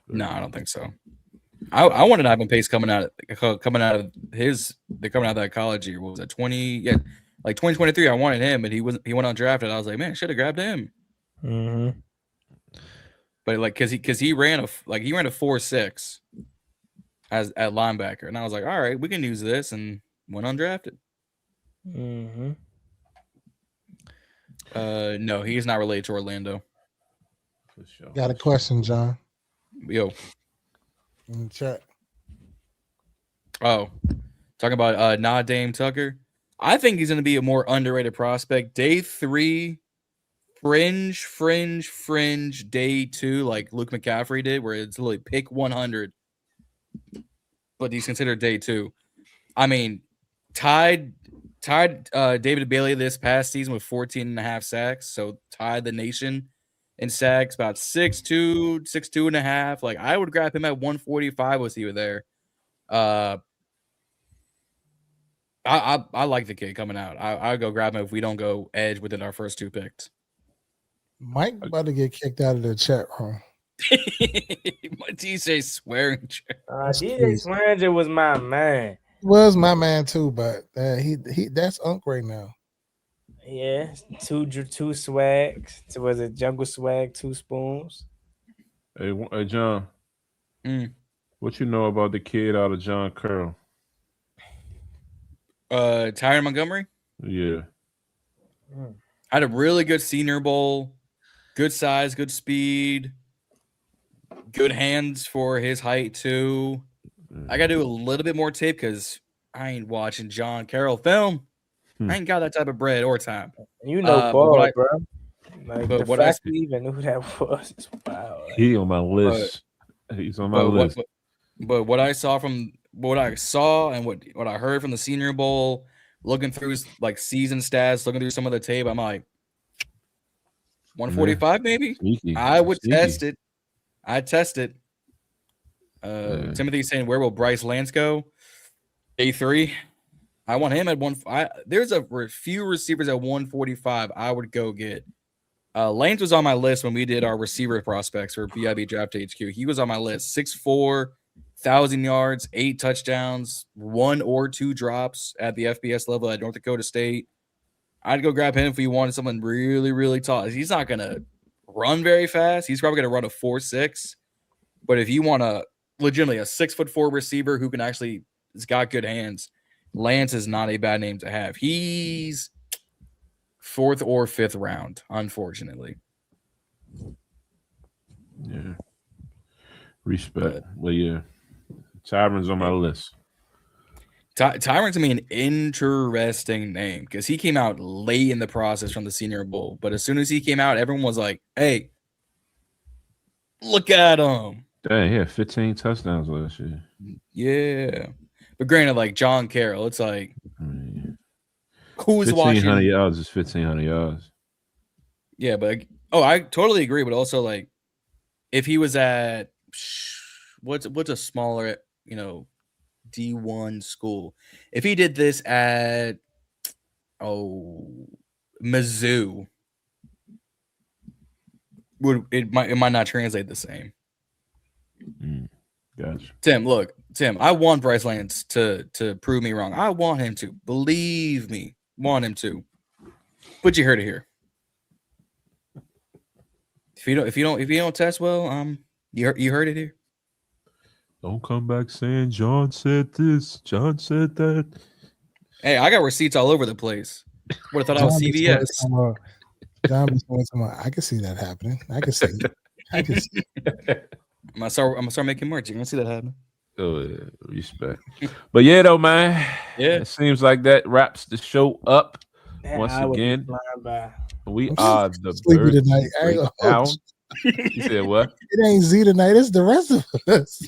No, I don't think so. I wanted Ivan Pace coming out of that college year. What was it, 2023? I wanted him, but he went undrafted. I was like, man, should have grabbed him. Mm-hmm. But like, cause he ran a 4.6 at linebacker, and I was like, all right, we can use this, and went undrafted. Mm-hmm. No, he's not related to Orlando. For sure. Got a question, John. Yo. In the chat. Oh, talking about Dame Tucker. I think he's going to be a more underrated prospect. Day 3, fringe. Day 2, like Luke McCaffrey did, where it's literally pick 100. But he's considered day 2. I mean, tied David Bailey this past season with 14.5 sacks, so tied the nation in sacks, about 6'2", 6'2.5". Like I would grab him at 145 was he were there. I like the kid coming out. I'd go grab him if we don't go edge within our first 2 picks. Mike about to get kicked out of the chat room. My DJ swearing. DJ Swearinger was my man. Was my man too, but he that's Unk right now. Yeah, two swags. So was it Jungle Swag, 2 spoons? Hey John. What you know about the kid out of John Curl? Tyron Montgomery? Yeah. Had a really good Senior Bowl. Good size, good speed. Good hands for his height too. I got to do a little bit more tape because I ain't watching John Carroll film. I ain't got that type of bread or time. You know, ball, bro. Like the fact you even knew who that was is wild. Like, he on my list. He's on my list. But what I saw and what I heard from the Senior Bowl, looking through like season stats, looking through some of the tape, I'm like 145 maybe. Sneaky. I would test it. I'd test it. Timothy's saying, where will Bryce Lance go? A3. I want him at 1. There's a few receivers at 145 I would go get. Lance was on my list when we did our receiver prospects for BIB Draft HQ. He was on my list. 6'4", 1,000 yards, 8 touchdowns, 1 or 2 drops at the FBS level at North Dakota State. I'd go grab him if you wanted someone really, really tall. He's not going to run very fast. He's probably going to run a 4.6. But if you want legitimately a 6'4" receiver who has got good hands, Lance is not a bad name to have. He's 4th or 5th round, unfortunately. Yeah. Respect. Well, yeah. Tyron's on my list. Tyron's gonna be an interesting name because he came out late in the process from the Senior Bowl, but as soon as he came out, everyone was like, "Hey, look at him!" Dang, he had 15 touchdowns last year. Yeah, but granted, like John Carroll, it's like who's 1,500 watching? yards is 1,500 yards. Yeah, but I totally agree. But also, like, if he was at what's a smaller, D1 school, if he did this at Mizzou, it might not translate the same. Gotcha. Tim, I want Bryce Lance to prove me wrong. I want him to. Believe me, want him to. But you heard it here. If you don't test well, you heard it here. Don't come back saying John said this, John said that. Hey, I got receipts all over the place. Would have thought I was CVS. John was going somewhere. I can see that happening. I can see. I'm gonna start making merch. You're gonna see that happen. Oh yeah, respect. But yeah, though, man. Yeah, it seems like that wraps the show up. Once I would be again, flying by. we are the sleepy tonight. Breakdown. You said what? It ain't Z tonight. It's the rest of us.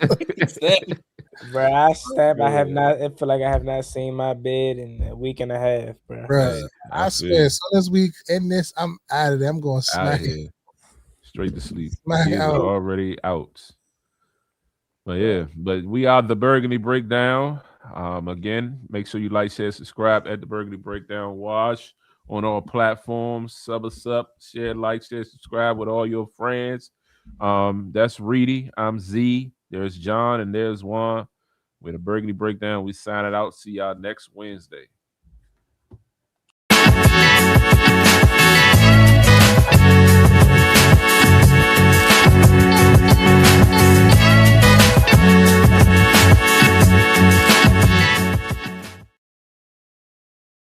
Bro, I have not. I feel like I have not seen my bed in a week and a half, bro. Bro, I swear, as soon as we end this, I'm out of there. I'm going smack it. Straight to sleep. Smack out. Are already out. But yeah, but we are the Burgundy Breakdown. Again, make sure you like, share, subscribe at the Burgundy Breakdown. Watch on all platforms. Sub us up, share, like, share, subscribe with all your friends. That's Reedy. I'm Z. There's John and there's Juan. With a Burgundy Breakdown, we sign it out. See y'all next Wednesday.